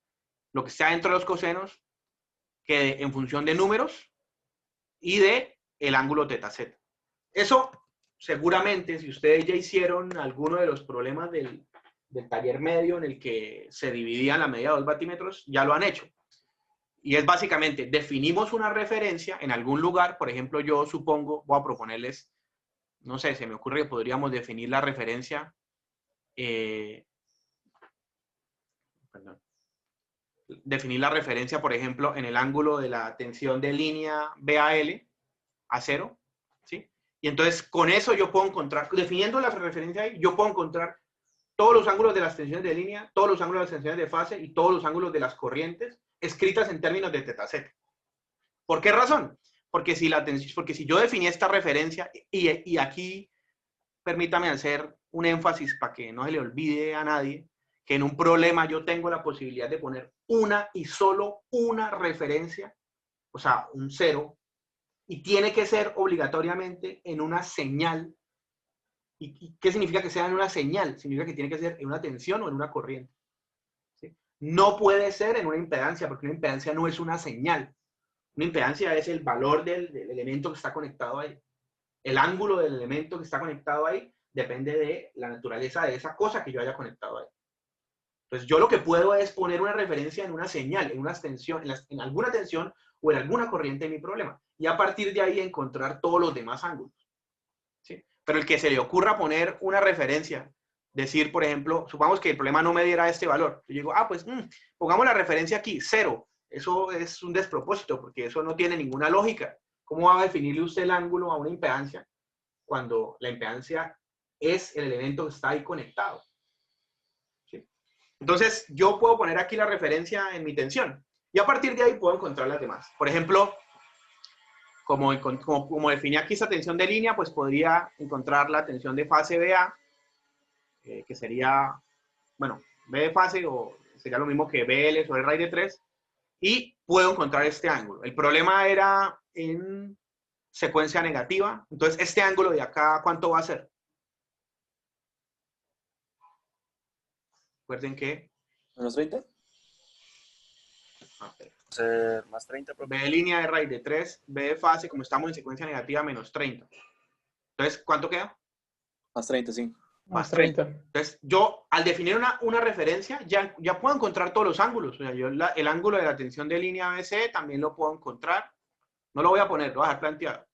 lo que está dentro de los cosenos, quede en función de números y de el ángulo teta z. Eso seguramente, si ustedes ya hicieron alguno de los problemas del taller medio en el que se dividían la medida de 2 batímetros, ya lo han hecho. Y es básicamente, definimos una referencia en algún lugar, por ejemplo, yo supongo, voy a proponerles, no sé, se me ocurre que podríamos definir la referencia, definir la referencia, por ejemplo, en el ángulo de la tensión de línea BAL a 0, ¿sí? Y entonces, con eso yo puedo encontrar, definiendo la referencia ahí, yo puedo encontrar todos los ángulos de las tensiones de línea, todos los ángulos de las tensiones de fase y todos los ángulos de las corrientes escritas en términos de teta z. ¿Por qué razón? Porque si yo definí esta referencia, y aquí permítame hacer un énfasis para que no se le olvide a nadie, que en un problema yo tengo la posibilidad de poner una y solo una referencia, o sea, un 0, y tiene que ser obligatoriamente en una señal. ¿Y qué significa que sea en una señal? Significa que tiene que ser en una tensión o en una corriente. ¿Sí? No puede ser en una impedancia, porque una impedancia no es una señal. Una impedancia es el valor del elemento que está conectado ahí. El ángulo del elemento que está conectado ahí depende de la naturaleza de esa cosa que yo haya conectado ahí. Entonces, yo lo que puedo es poner una referencia en una señal, en una tensión, en alguna tensión o en alguna corriente de mi problema. Y a partir de ahí encontrar todos los demás ángulos. ¿Sí? Pero el que se le ocurra poner una referencia, decir, por ejemplo, supongamos que el problema no me diera este valor. Yo digo, pues pongamos la referencia aquí, 0. Eso es un despropósito, porque eso no tiene ninguna lógica. ¿Cómo va a definirle usted el ángulo a una impedancia cuando la impedancia es el elemento que está ahí conectado? ¿Sí? Entonces, yo puedo poner aquí la referencia en mi tensión. Y a partir de ahí puedo encontrar las demás. Por ejemplo, como definí aquí esta tensión de línea, pues podría encontrar la tensión de fase BA, que sería, bueno, B de fase, o sería lo mismo que BL sobre raíz de 3, y puedo encontrar este ángulo. El problema era en secuencia negativa, entonces este ángulo de acá, ¿cuánto va a ser? Recuerden que... ¿Menos 30? Ser más 30. B de línea de raíz de 3, B de fase, como estamos en secuencia negativa, menos 30. Entonces, ¿cuánto queda? Más 30, sí. Más 30. Entonces, yo, al definir una referencia, ya puedo encontrar todos los ángulos. O sea, yo el ángulo de la tensión de línea ABC también lo puedo encontrar. No lo voy a poner, lo voy a dejar planteado.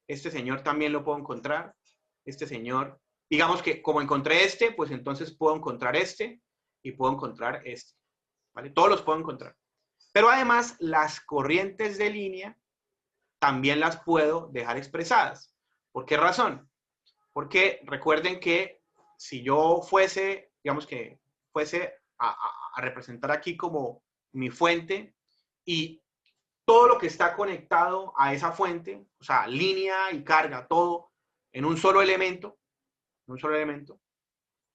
Este señor también lo puedo encontrar. Este señor, digamos que como encontré este, pues entonces puedo encontrar este y puedo encontrar este. ¿Vale? Todos los puedo encontrar. Pero además, las corrientes de línea también las puedo dejar expresadas. ¿Por qué razón? Porque recuerden que si yo fuese, digamos que fuese a representar aquí como mi fuente y todo lo que está conectado a esa fuente, o sea, línea y carga, todo en un solo elemento,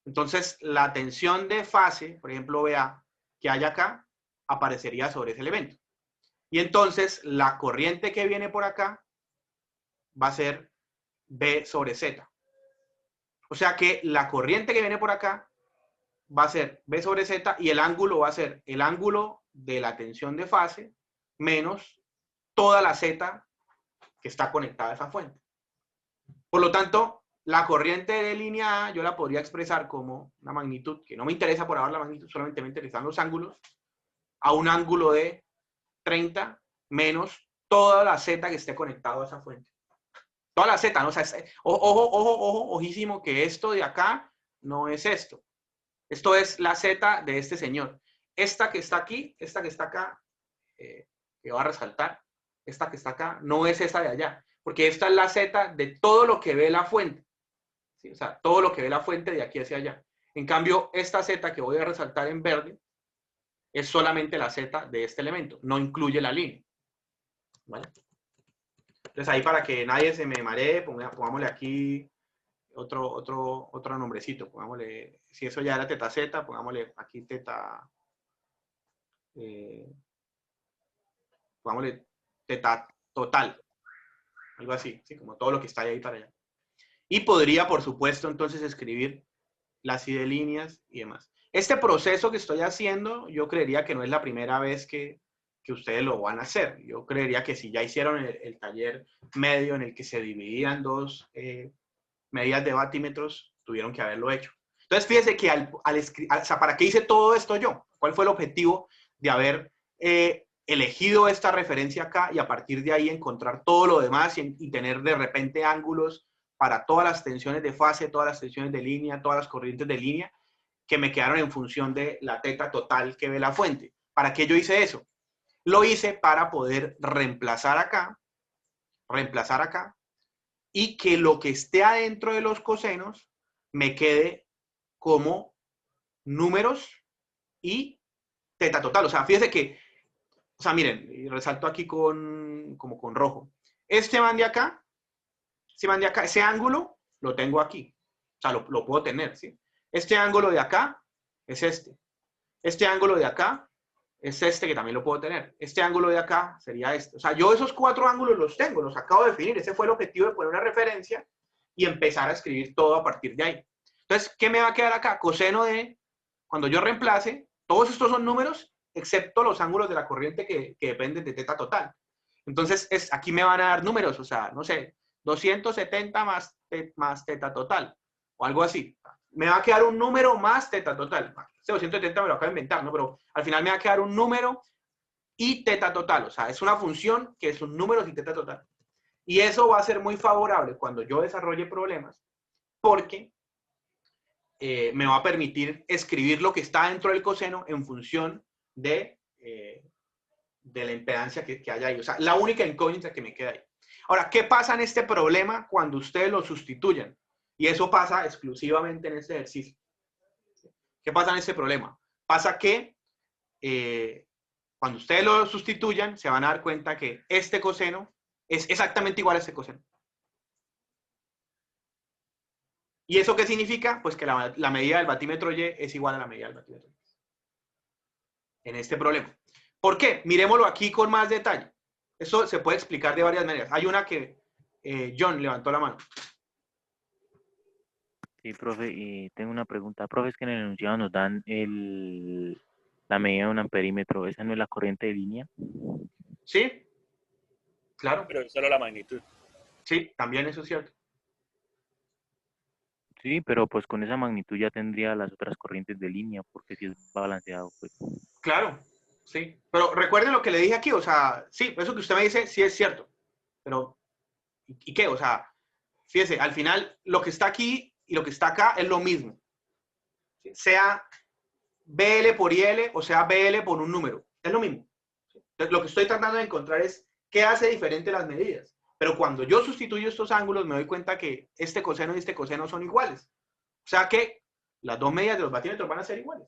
entonces la tensión de fase, por ejemplo, vea que hay acá, aparecería sobre ese elemento. Y entonces la corriente que viene por acá va a ser B sobre Z. O sea que la corriente que viene por acá va a ser B sobre Z y el ángulo va a ser el ángulo de la tensión de fase menos toda la Z que está conectada a esa fuente. Por lo tanto, la corriente de línea A yo la podría expresar como una magnitud, que no me interesa por ahora la magnitud, solamente me interesan los ángulos, a un ángulo de 30 menos toda la Z que esté conectado a esa fuente. Toda la Z, ¿no? O sea, ojísimo, que esto de acá no es esto. Esto es la Z de este señor. Esta que está aquí, esta que está acá, que va a resaltar, esta que está acá, no es esa de allá. Porque esta es la Z de todo lo que ve la fuente. ¿Sí? O sea, todo lo que ve la fuente de aquí hacia allá. En cambio, esta Z que voy a resaltar en verde es solamente la Z de este elemento. No incluye la línea. ¿Vale? Entonces ahí para que nadie se me maree, pongámosle aquí otro nombrecito. Pongámosle, si eso ya era teta Z, pongámosle aquí teta, pongámosle teta total. Algo así, ¿sí? Como todo lo que está ahí para allá. Y podría, por supuesto, entonces escribir las I de líneas y demás. Este proceso que estoy haciendo, yo creería que no es la primera vez que ustedes lo van a hacer. Yo creería que si ya hicieron el taller medio en el que se dividían dos medidas de batímetros, tuvieron que haberlo hecho. Entonces, fíjense que o sea, ¿para qué hice todo esto yo? ¿Cuál fue el objetivo de haber elegido esta referencia acá y a partir de ahí encontrar todo lo demás y tener de repente ángulos para todas las tensiones de fase, todas las tensiones de línea, todas las corrientes de línea que me quedaron en función de la teta total que ve la fuente? ¿Para qué yo hice eso? Lo hice para poder reemplazar acá, y que lo que esté adentro de los cosenos me quede como números y teta total. O sea, fíjense que, o sea, miren, y resalto aquí como con rojo. Este man de acá, ese ángulo lo tengo aquí. O sea, lo puedo tener, ¿sí? Este ángulo de acá es este. Este ángulo de acá es este, que también lo puedo tener. Este ángulo de acá sería este. O sea, yo esos cuatro ángulos los tengo, los acabo de definir. Ese fue el objetivo de poner una referencia y empezar a escribir todo a partir de ahí. Entonces, ¿qué me va a quedar acá? Coseno de, cuando yo reemplace, todos estos son números, excepto los ángulos de la corriente que dependen de teta total. Entonces, aquí me van a dar números, o sea, no sé, 270 más teta total, o algo así. Me va a quedar un número más teta total. Este 270 me lo acabo de inventar, ¿no? Pero al final me va a quedar un número y teta total. O sea, es una función que son números y teta total. Y eso va a ser muy favorable cuando yo desarrolle problemas, porque me va a permitir escribir lo que está dentro del coseno en función de la impedancia que haya ahí. O sea, la única incógnita que me queda ahí. Ahora, ¿qué pasa en este problema cuando ustedes lo sustituyan? Y eso pasa exclusivamente en este ejercicio. ¿Qué pasa en este problema? Pasa que cuando ustedes lo sustituyan, se van a dar cuenta que este coseno es exactamente igual a este coseno. ¿Y eso qué significa? Pues que la medida del batímetro Y es igual a la medida del batímetro X. En este problema. ¿Por qué? Miremoslo aquí con más detalle. Eso se puede explicar de varias maneras. Hay una que John levantó la mano. Sí, profe, y tengo una pregunta. Profe, es que en el enunciado nos dan la medida de un amperímetro. ¿Esa no es la corriente de línea? Sí, claro. Pero es solo la magnitud. Sí, también eso es cierto. Sí, pero pues con esa magnitud ya tendría las otras corrientes de línea, porque si es balanceado, pues. Claro, sí. Pero recuerden lo que le dije aquí, o sea, sí, eso que usted me dice sí es cierto. Pero, ¿y qué? O sea, fíjese, al final lo que está aquí y lo que está acá es lo mismo. ¿Sí? Sea BL por IL o sea BL por un número. Es lo mismo. Entonces, lo que estoy tratando de encontrar es ¿qué hace diferente las medidas? Pero cuando yo sustituyo estos ángulos, me doy cuenta que este coseno y este coseno son iguales. O sea que las dos medidas de los batímetros van a ser iguales.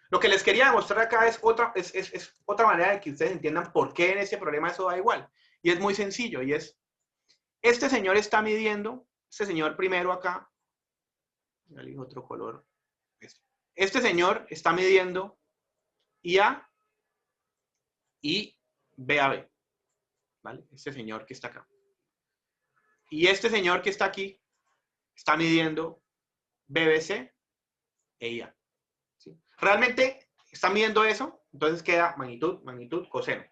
Lo que les quería demostrar acá es otra manera de que ustedes entiendan por qué en este problema eso da igual. Y es muy sencillo, y es, este señor está midiendo, este señor primero acá, ya le digo otro color, este señor está midiendo IA y BAB, ¿vale? Este señor que está acá. Y este señor que está aquí está midiendo BBC e IA. ¿Sí? Realmente está midiendo eso, entonces queda magnitud, magnitud, coseno.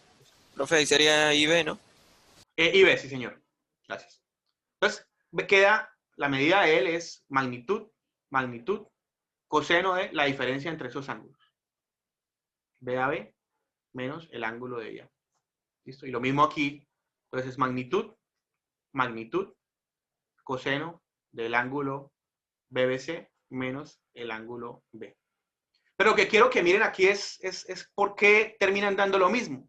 Profe, ahí sería IB, ¿no? IB, sí señor. Gracias. Entonces, me queda, la medida de él es magnitud, magnitud, coseno de la diferencia entre esos ángulos. BAB menos el ángulo de IA. ¿Listo? Y lo mismo aquí. Entonces es magnitud, magnitud, coseno del ángulo BBC menos el ángulo B. Pero lo que quiero que miren aquí es por qué terminan dando lo mismo.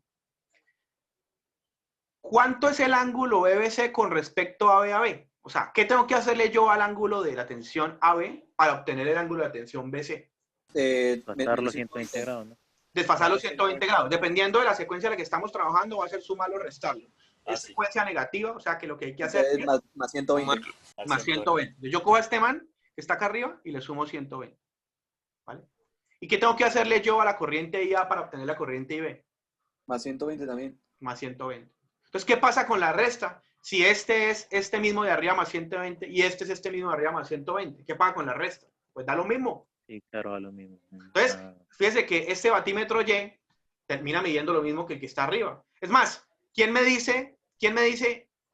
¿Cuánto es el ángulo BBC con respecto a BAB? O sea, ¿qué tengo que hacerle yo al ángulo de la tensión AB para obtener el ángulo de la tensión BC? Desfasar los 120 grados, ¿no? Desfasar los 120 grados. Dependiendo de la secuencia en la que estamos trabajando, va a ser sumarlo o restarlo. Es secuencia negativa, o sea que lo que hay que hacer es más 120. Más 120. Yo cojo a este man que está acá arriba y le sumo 120. ¿Vale? ¿Y qué tengo que hacerle yo a la corriente IA para obtener la corriente IB? Más 120 también. Más 120. Entonces, ¿qué pasa con la resta? Si este es este mismo de arriba más 120 y este es este mismo de arriba más 120, ¿qué pasa con la resta? Pues da lo mismo. Sí, claro, da lo mismo. Entonces, fíjese que este batímetro Y termina midiendo lo mismo que el que está arriba. Es más, ¿quién me dice,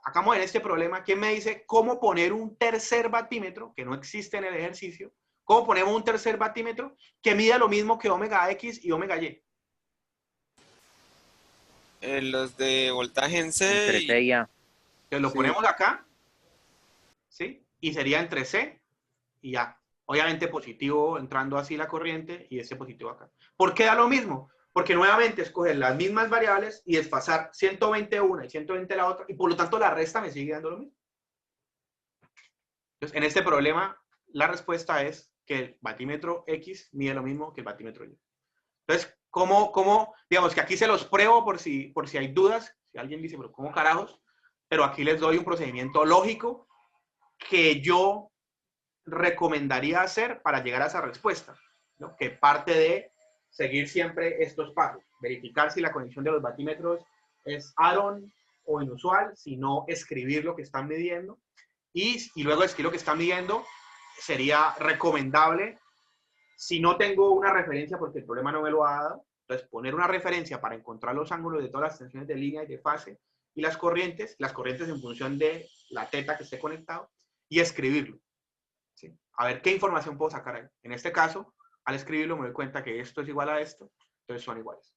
acá vamos en este problema, quién me dice cómo poner un tercer batímetro, que no existe en el ejercicio, cómo ponemos un tercer batímetro que mida lo mismo que omega X y omega Y? Los de voltaje en C. Entre C y A. Entonces lo ponemos acá, ¿sí? Y sería entre C y A. Obviamente positivo entrando así la corriente y este positivo acá. ¿Por qué da lo mismo? Porque nuevamente escoger las mismas variables y desfasar 120 una y 120 la otra, y por lo tanto la resta me sigue dando lo mismo. Entonces, en este problema, la respuesta es que el batímetro X mide lo mismo que el batímetro Y. Entonces, ¿cómo? Digamos que aquí se los pruebo por si hay dudas. Si alguien dice, pero ¿cómo carajos? Pero aquí les doy un procedimiento lógico que yo recomendaría hacer para llegar a esa respuesta, ¿no? Que parte de seguir siempre estos pasos. Verificar si la conexión de los batímetros es add-on o inusual, si no, escribir lo que están midiendo. Y luego de escribir lo que están midiendo, sería recomendable, si no tengo una referencia porque el problema no me lo ha dado, entonces poner una referencia para encontrar los ángulos de todas las tensiones de línea y de fase y las corrientes en función de la teta que esté conectado, y escribirlo. ¿Sí? A ver qué información puedo sacar ahí. En este caso, al escribirlo me doy cuenta que esto es igual a esto, entonces son iguales.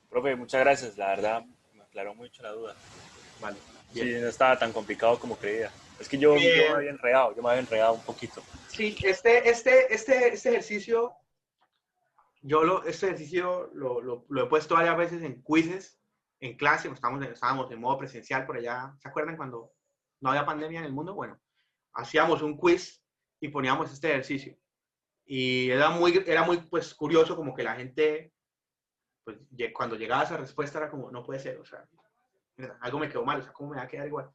Profe, muchas gracias. La verdad, me aclaró mucho la duda. Vale. Sí, no estaba tan complicado como creía. Es que yo me había enredado un poquito. Sí, este ejercicio, este ejercicio lo he puesto varias veces en quizzes, en clase, estábamos en modo presencial por allá. ¿Se acuerdan cuando no había pandemia en el mundo? Bueno, hacíamos un quiz y poníamos este ejercicio. Y era muy pues, curioso, como que la gente, pues, cuando llegaba a esa respuesta era como, no puede ser, o sea, algo me quedó mal, o sea, ¿cómo me va a quedar igual?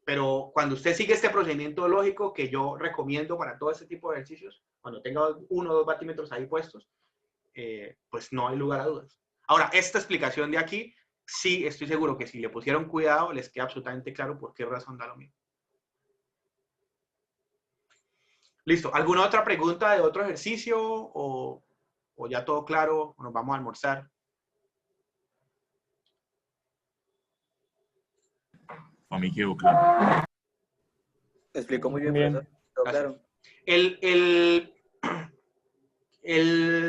Pero cuando usted sigue este procedimiento lógico que yo recomiendo para todo este tipo de ejercicios, cuando tenga 1 o 2 batímetros ahí puestos, pues no hay lugar a dudas. Ahora, esta explicación de aquí, sí estoy seguro que si le pusieron cuidado, les queda absolutamente claro por qué razón da lo mismo. Listo. ¿Alguna otra pregunta de otro ejercicio? ¿O ya todo claro? ¿O nos vamos a almorzar? A mí quedó claro. Explicó muy bien, profesor. Claro.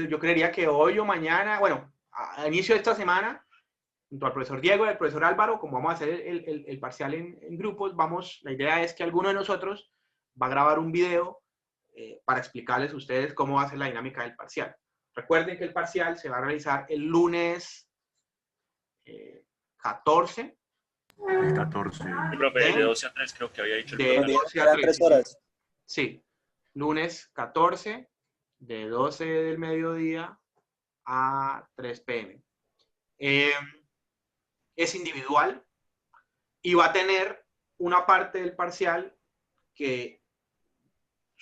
Yo creería que hoy o mañana, bueno, a inicio de esta semana, junto al profesor Diego y al profesor Álvaro, como vamos a hacer el parcial en grupos, la idea es que alguno de nosotros va a grabar un video para explicarles a ustedes cómo va a ser la dinámica del parcial. Recuerden que el parcial se va a realizar el lunes 14. El 14. Sí, profe, de 12 a 3 creo que había dicho el De profe. 12 a Eran 3. 3 horas. Sí, lunes 14, de 12 del mediodía a 3 p.m. Es individual y va a tener una parte del parcial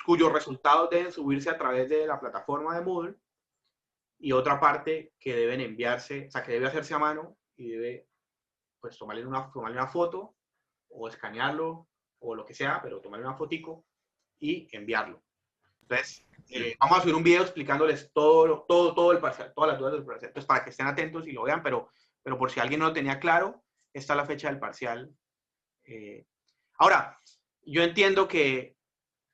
cuyos resultados deben subirse a través de la plataforma de Moodle y otra parte que deben enviarse, o sea, que debe hacerse a mano y debe pues tomarle una foto o escanearlo o lo que sea, pero tomarle una fotico y enviarlo. Entonces, vamos a subir un video explicándoles todo el parcial, todas las dudas del parcial. Entonces, para que estén atentos y lo vean, pero por si alguien no lo tenía claro, esta es la fecha del parcial. Ahora, yo entiendo que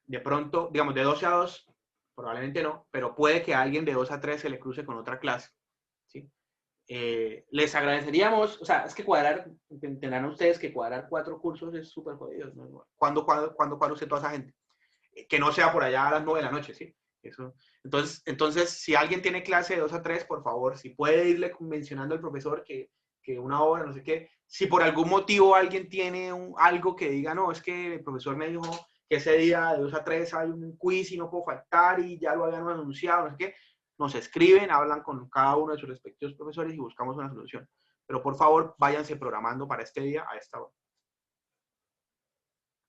de pronto, digamos, de 12 a 2, probablemente no, pero puede que a alguien de 2 a 3 se le cruce con otra clase, ¿sí? Les agradeceríamos, o sea, es que entenderán ustedes que cuadrar 4 cursos es súper jodido, ¿no? ¿Cuándo cuadra usted toda esa gente? Que no sea por allá a las 9 de la noche, ¿sí? Eso. Entonces, si alguien tiene clase de 2 a 3, por favor, si puede irle mencionando al profesor que una hora, no sé qué, si por algún motivo alguien tiene algo que diga, no, es que el profesor me dijo que ese día de 2 a 3 hay un quiz y no puedo faltar y ya lo habían anunciado, no sé qué, nos escriben, hablan con cada uno de sus respectivos profesores y buscamos una solución. Pero por favor, váyanse programando para este día a esta hora.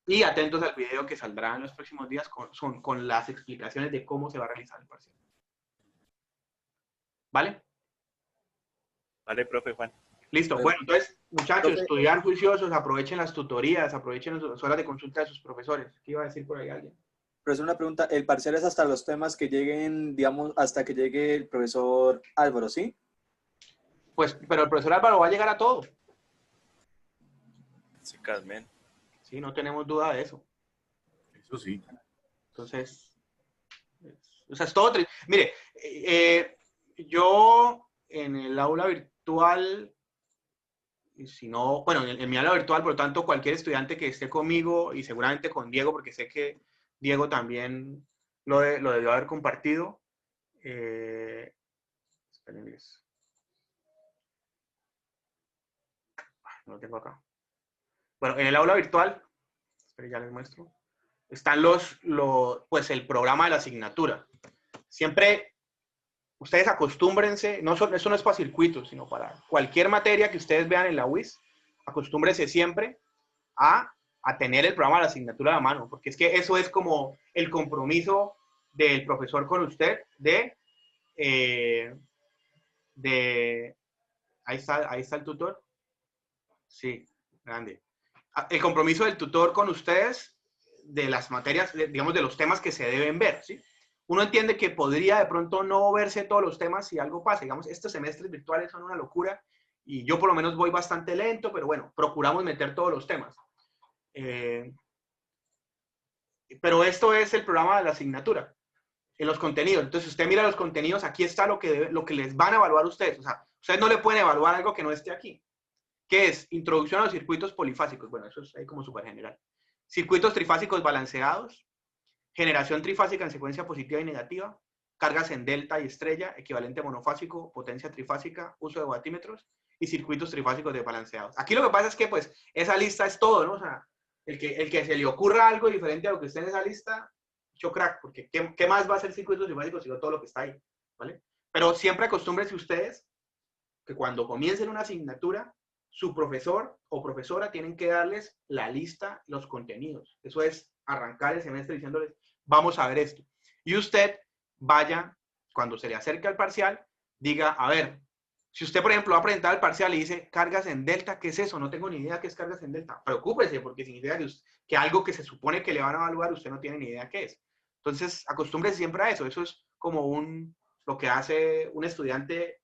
Y atentos al video que saldrá en los próximos días con las explicaciones de cómo se va a realizar el parcial. ¿Vale? Vale, profe Juan. Listo. Bueno, entonces, muchachos, estudiar juiciosos, aprovechen las tutorías, aprovechen las horas de consulta de sus profesores. ¿Qué iba a decir por ahí alguien? Profesor, una pregunta. El parcial es hasta los temas que lleguen, digamos, hasta que llegue el profesor Álvaro, ¿sí? Pues, pero el profesor Álvaro va a llegar a todo. Sí, Carmen. Sí, no tenemos duda de eso. Eso sí. Entonces, o sea, es todo. Mire, yo en el aula virtual, si no, bueno, en mi aula virtual, por lo tanto, cualquier estudiante que esté conmigo y seguramente con Diego, porque sé que Diego también lo debió haber compartido. Esperen, no lo tengo acá. Bueno, en el aula virtual, esperen, ya les muestro, están pues el programa de la asignatura. Siempre, ustedes acostúmbrense, eso no es para circuitos, sino para cualquier materia que ustedes vean en la UIS, acostúmbrense siempre a tener el programa de la asignatura a la mano, porque es que eso es como el compromiso del profesor con usted ahí está el tutor. Sí, grande. El compromiso del tutor con ustedes de las materias, digamos, de los temas que se deben ver, ¿sí? Uno entiende que podría de pronto no verse todos los temas si algo pasa. Digamos, estos semestres virtuales son una locura y yo por lo menos voy bastante lento, pero bueno, procuramos meter todos los temas. Pero esto es el programa de la asignatura, en los contenidos. Entonces, si usted mira los contenidos, aquí está lo que les van a evaluar ustedes. O sea, ustedes no le pueden evaluar algo que no esté aquí. ¿Qué es? Introducción a los circuitos polifásicos. Bueno, eso es ahí como súper general. Circuitos trifásicos balanceados, generación trifásica en secuencia positiva y negativa, cargas en delta y estrella, equivalente monofásico, potencia trifásica, uso de watímetros y circuitos trifásicos desbalanceados. Aquí lo que pasa es que, pues, esa lista es todo, ¿no? O sea, el que se le ocurra algo diferente a lo que esté en esa lista, yo crack, porque ¿qué más va a ser circuitos trifásicos sino todo lo que está ahí? ¿Vale? Pero siempre acostúmbrense ustedes que cuando comiencen una asignatura, su profesor o profesora tienen que darles la lista, los contenidos. Eso es arrancar el semestre diciéndoles, vamos a ver esto. Y usted vaya, cuando se le acerque al parcial, diga, a ver, si usted, por ejemplo, va a presentar el parcial y dice, cargas en delta, ¿qué es eso? No tengo ni idea qué es cargas en delta. Preocúpese, porque significa que algo que se supone que le van a evaluar, usted no tiene ni idea qué es. Entonces, acostúmbrese siempre a eso. Eso es como lo que hace un estudiante.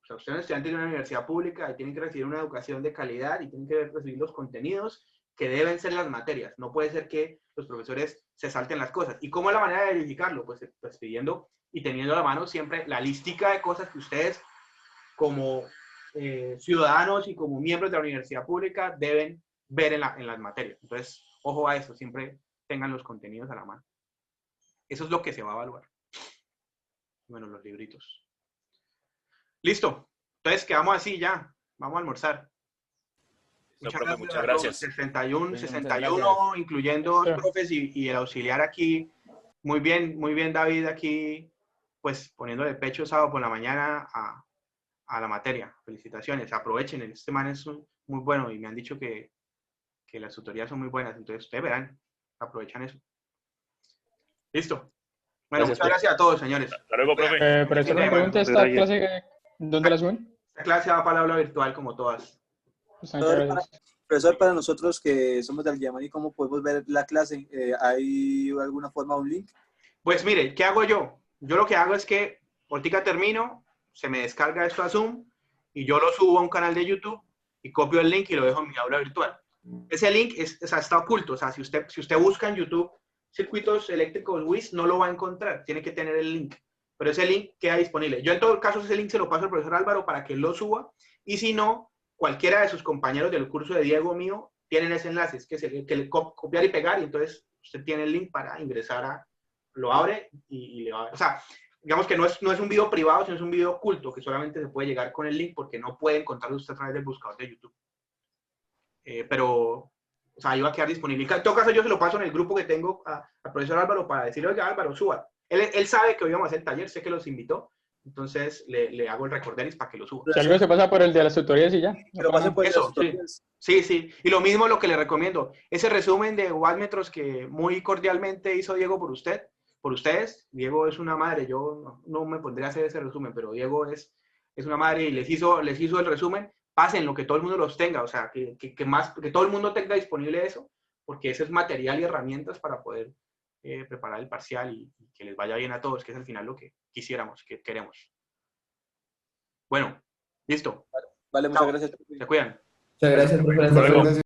O sea, usted es un estudiante de una universidad pública y tienen que recibir una educación de calidad y tienen que recibir los contenidos que deben ser las materias. No puede ser que los profesores se salten las cosas. ¿Y cómo es la manera de verificarlo? Pues pidiendo y teniendo a la mano siempre la listica de cosas que ustedes como ciudadanos y como miembros de la universidad pública deben ver en las materias. Entonces, ojo a eso, siempre tengan los contenidos a la mano. Eso es lo que se va a evaluar. Bueno, los libritos. Listo. Entonces, quedamos así ya. Vamos a almorzar. Muchas gracias. 61, Muchas 61, gracias. incluyendo Sí. los profes y el auxiliar aquí. Muy bien, David, aquí, pues poniéndole pecho sábado por la mañana a la materia. Felicitaciones, aprovechen. Este man es muy bueno y me han dicho que las tutorías son muy buenas. Entonces, ustedes verán, aprovechan eso. Listo. Bueno, Gracias, muchas gracias a todos, señores. Hasta luego, profe. Profesor, una pregunta, ¿esta clase dónde la suben? Esta clase va para el aula virtual como todas. Muchas gracias. Profesor, para nosotros que somos del Yamani, ¿cómo podemos ver la clase? ¿Hay alguna forma, un link? Pues mire, ¿qué hago yo? Yo lo que hago es que, ahorita termino, se me descarga esto a Zoom y yo lo subo a un canal de YouTube y copio el link y lo dejo en mi aula virtual. Ese link está oculto, o sea, si usted busca en YouTube circuitos eléctricos WIS, no lo va a encontrar, tiene que tener el link, pero ese link queda disponible. Yo en todo caso ese link se lo paso al profesor Álvaro para que él lo suba, y si no, cualquiera de sus compañeros del curso de Diego mío tienen ese enlace, es que le copiar y pegar, y entonces usted tiene el link para ingresar lo abre y le va. O sea, digamos que no es un video privado, sino es un video oculto que solamente se puede llegar con el link porque no puede encontrarlo usted a través del buscador de YouTube. Pero, o sea, ahí va a quedar disponible. En todo caso, yo se lo paso en el grupo que tengo al profesor Álvaro para decirle, oiga, Álvaro, suba. Él sabe que hoy vamos a hacer el taller, sé que los invitó, entonces le hago el recorderis para que lo suba. Si algo se pasa por el de las tutorías y ya. Lo pasen por eso, sí. Y lo mismo lo que le recomiendo, ese resumen de wattmetros que muy cordialmente hizo Diego por ustedes. Diego es una madre, yo no me pondré a hacer ese resumen, pero Diego es una madre y les hizo el resumen. Pasen lo que todo el mundo los tenga, o sea, que todo el mundo tenga disponible eso, porque ese es material y herramientas para poder preparar el parcial y que les vaya bien a todos, que es al final lo que quisiéramos, que queremos. Bueno, listo. Vale, muchas gracias. Se cuidan. Muchas gracias, profesor.